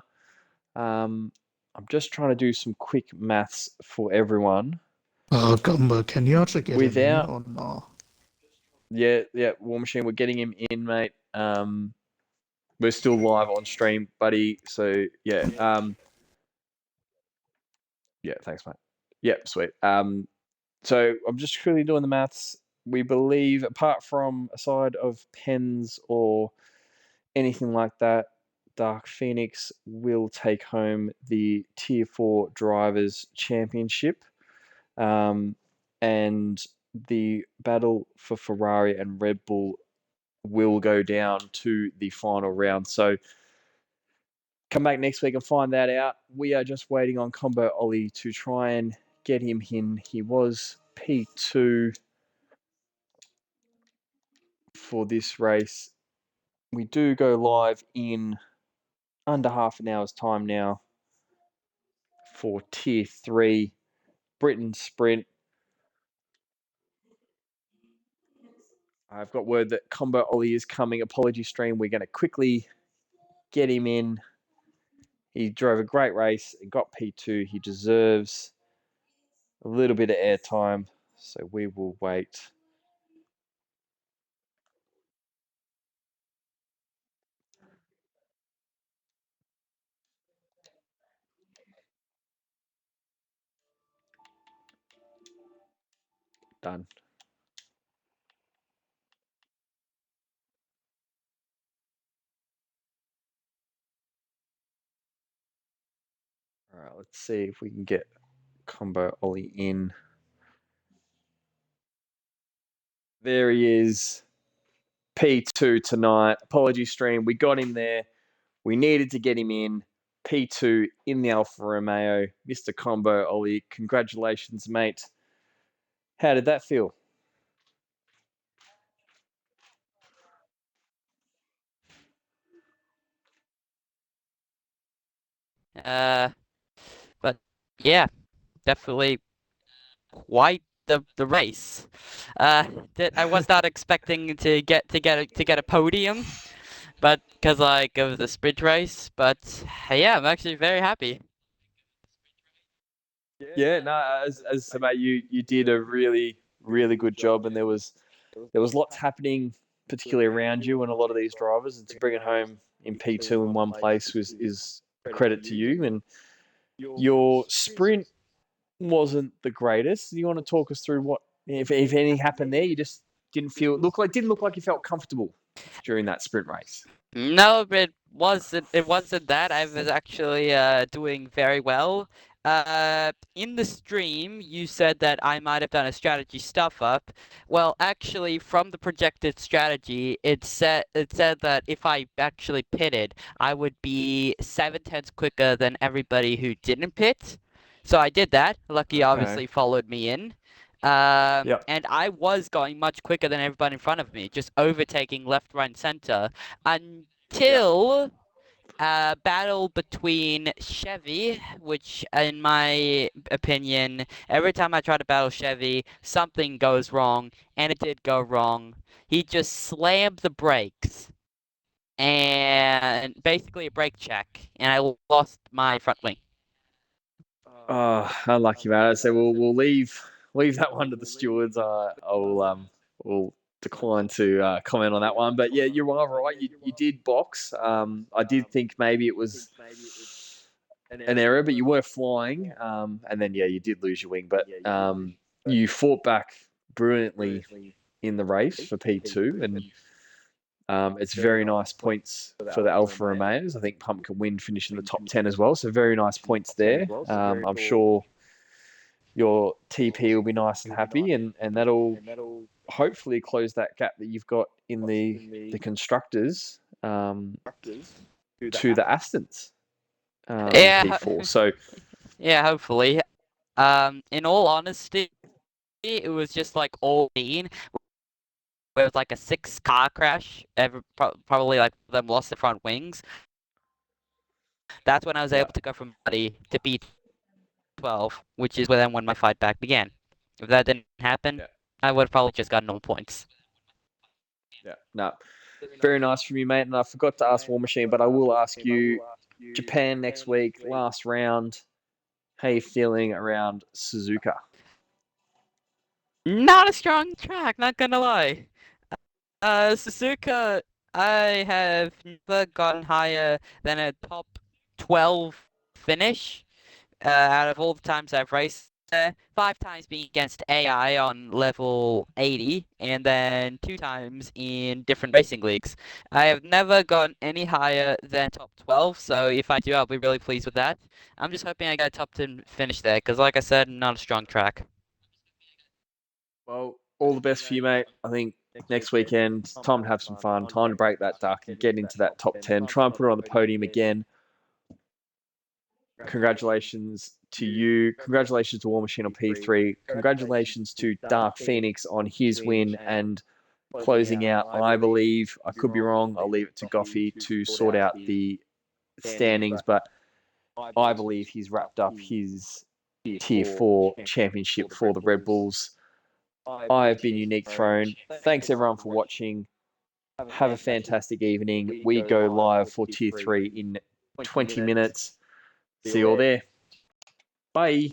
I'm just trying to do some quick maths for everyone. Gumbo, can you actually get him in Without, or no? yeah, War Machine, we're getting him in, mate. We're still live on stream, buddy. So yeah, thanks, mate. Yep, sweet. So I'm just quickly doing the maths. We believe, apart from a side of pens or anything like that, Dark Phoenix will take home the Tier 4 Drivers' Championship. And the battle for Ferrari and Red Bull will go down to the final round. So come back next week and find that out. We are just waiting on Combo Ollie to try and get him in. He was P2 for this race. We do go live in under half an hour's time now for Tier 3 Britain Sprint. I've got word that Combo Ollie is coming. Apology stream. We're going to quickly get him in. He drove a great race and got P2. He deserves a little bit of airtime. So we will wait. Done. All right, let's see if we can get Combo Ollie in. There he is. P2 tonight. Apology stream. We got him there. We needed to get him in. P2 in the Alfa Romeo. Mr. Combo Ollie. Congratulations, mate. How did that feel? But yeah, definitely quite the race. That I was not expecting to get a podium, but because like of the sprint race. But yeah, I'm actually very happy. Yeah, no, as mate, you did a really good job, and there was lots happening, particularly around you and a lot of these drivers, and to bring it home in P2 in one place is a credit to you. And your sprint wasn't the greatest. You want to talk us through what, if anything happened there? You just didn't look like you felt comfortable during that sprint race. No, it wasn't. It wasn't that. I was actually doing very well. In the stream, you said that I might have done a strategy stuff up. Well, actually, from the projected strategy, it said that if I actually pitted, I would be 7/10 quicker than everybody who didn't pit. So I did that. Lucky obviously followed me in. Yep. And I was going much quicker than everybody in front of me, just overtaking left, right, and center until a battle between Chevy, which, in my opinion, every time I try to battle Chevy, something goes wrong, and it did go wrong. He just slammed the brakes, and basically a brake check, and I lost my front wing. Oh, unlucky, man. So we'll leave that one to the stewards. We'll decline to comment on that one. But yeah, you are right. You did box. I did think maybe it was an error, but you were flying. And then yeah, you did lose your wing, but you fought back brilliantly in the race for P2, and it's very nice points for the Alfa Romeos. I think Pumpkin Wind finished in the top 10 as well, so very nice points there. I'm sure your TP will be nice and happy, and that'll hopefully close that gap that you've got in the constructors to the Astons in Yeah, P4. So yeah, hopefully. In all honesty, it was just like all mean. Where it was like a 6-car crash. Probably like them lost the front wings. That's when I was yeah, able to go from buddy to B12, which is then when my fight back began. If that didn't happen, yeah, I would have probably just gotten all points. yeah. No, very nice from you, mate. And I forgot to ask War Machine, but I will ask you. Japan next week, last round. How you feeling around Suzuka? Not a strong track, not gonna lie. Suzuka, I have never gotten higher than a top 12 finish. Out of all the times I've raced there, 5 times being against AI on level 80, and then 2 times in different racing leagues. I have never gone any higher than top 12, so if I do, I'll be really pleased with that. I'm just hoping I get a top 10 finish there, because like I said, not a strong track. Well, all the best for you, mate. I think next weekend, time to have some fun, time to break that duck and get into that top 10. Try and put it on the podium again. Congratulations to you. Congratulations to War Machine on P3. Congratulations to Dark Phoenix on his win and closing out. I believe, I could be wrong, I'll leave it to Goffey to sort out the standings, but I believe he's wrapped up his Tier 4 championship for the Red Bulls. I have been Unique Throne. Thanks everyone for watching. Have a fantastic evening. We go live for Tier 3 in 20 minutes. See you all there. Bye.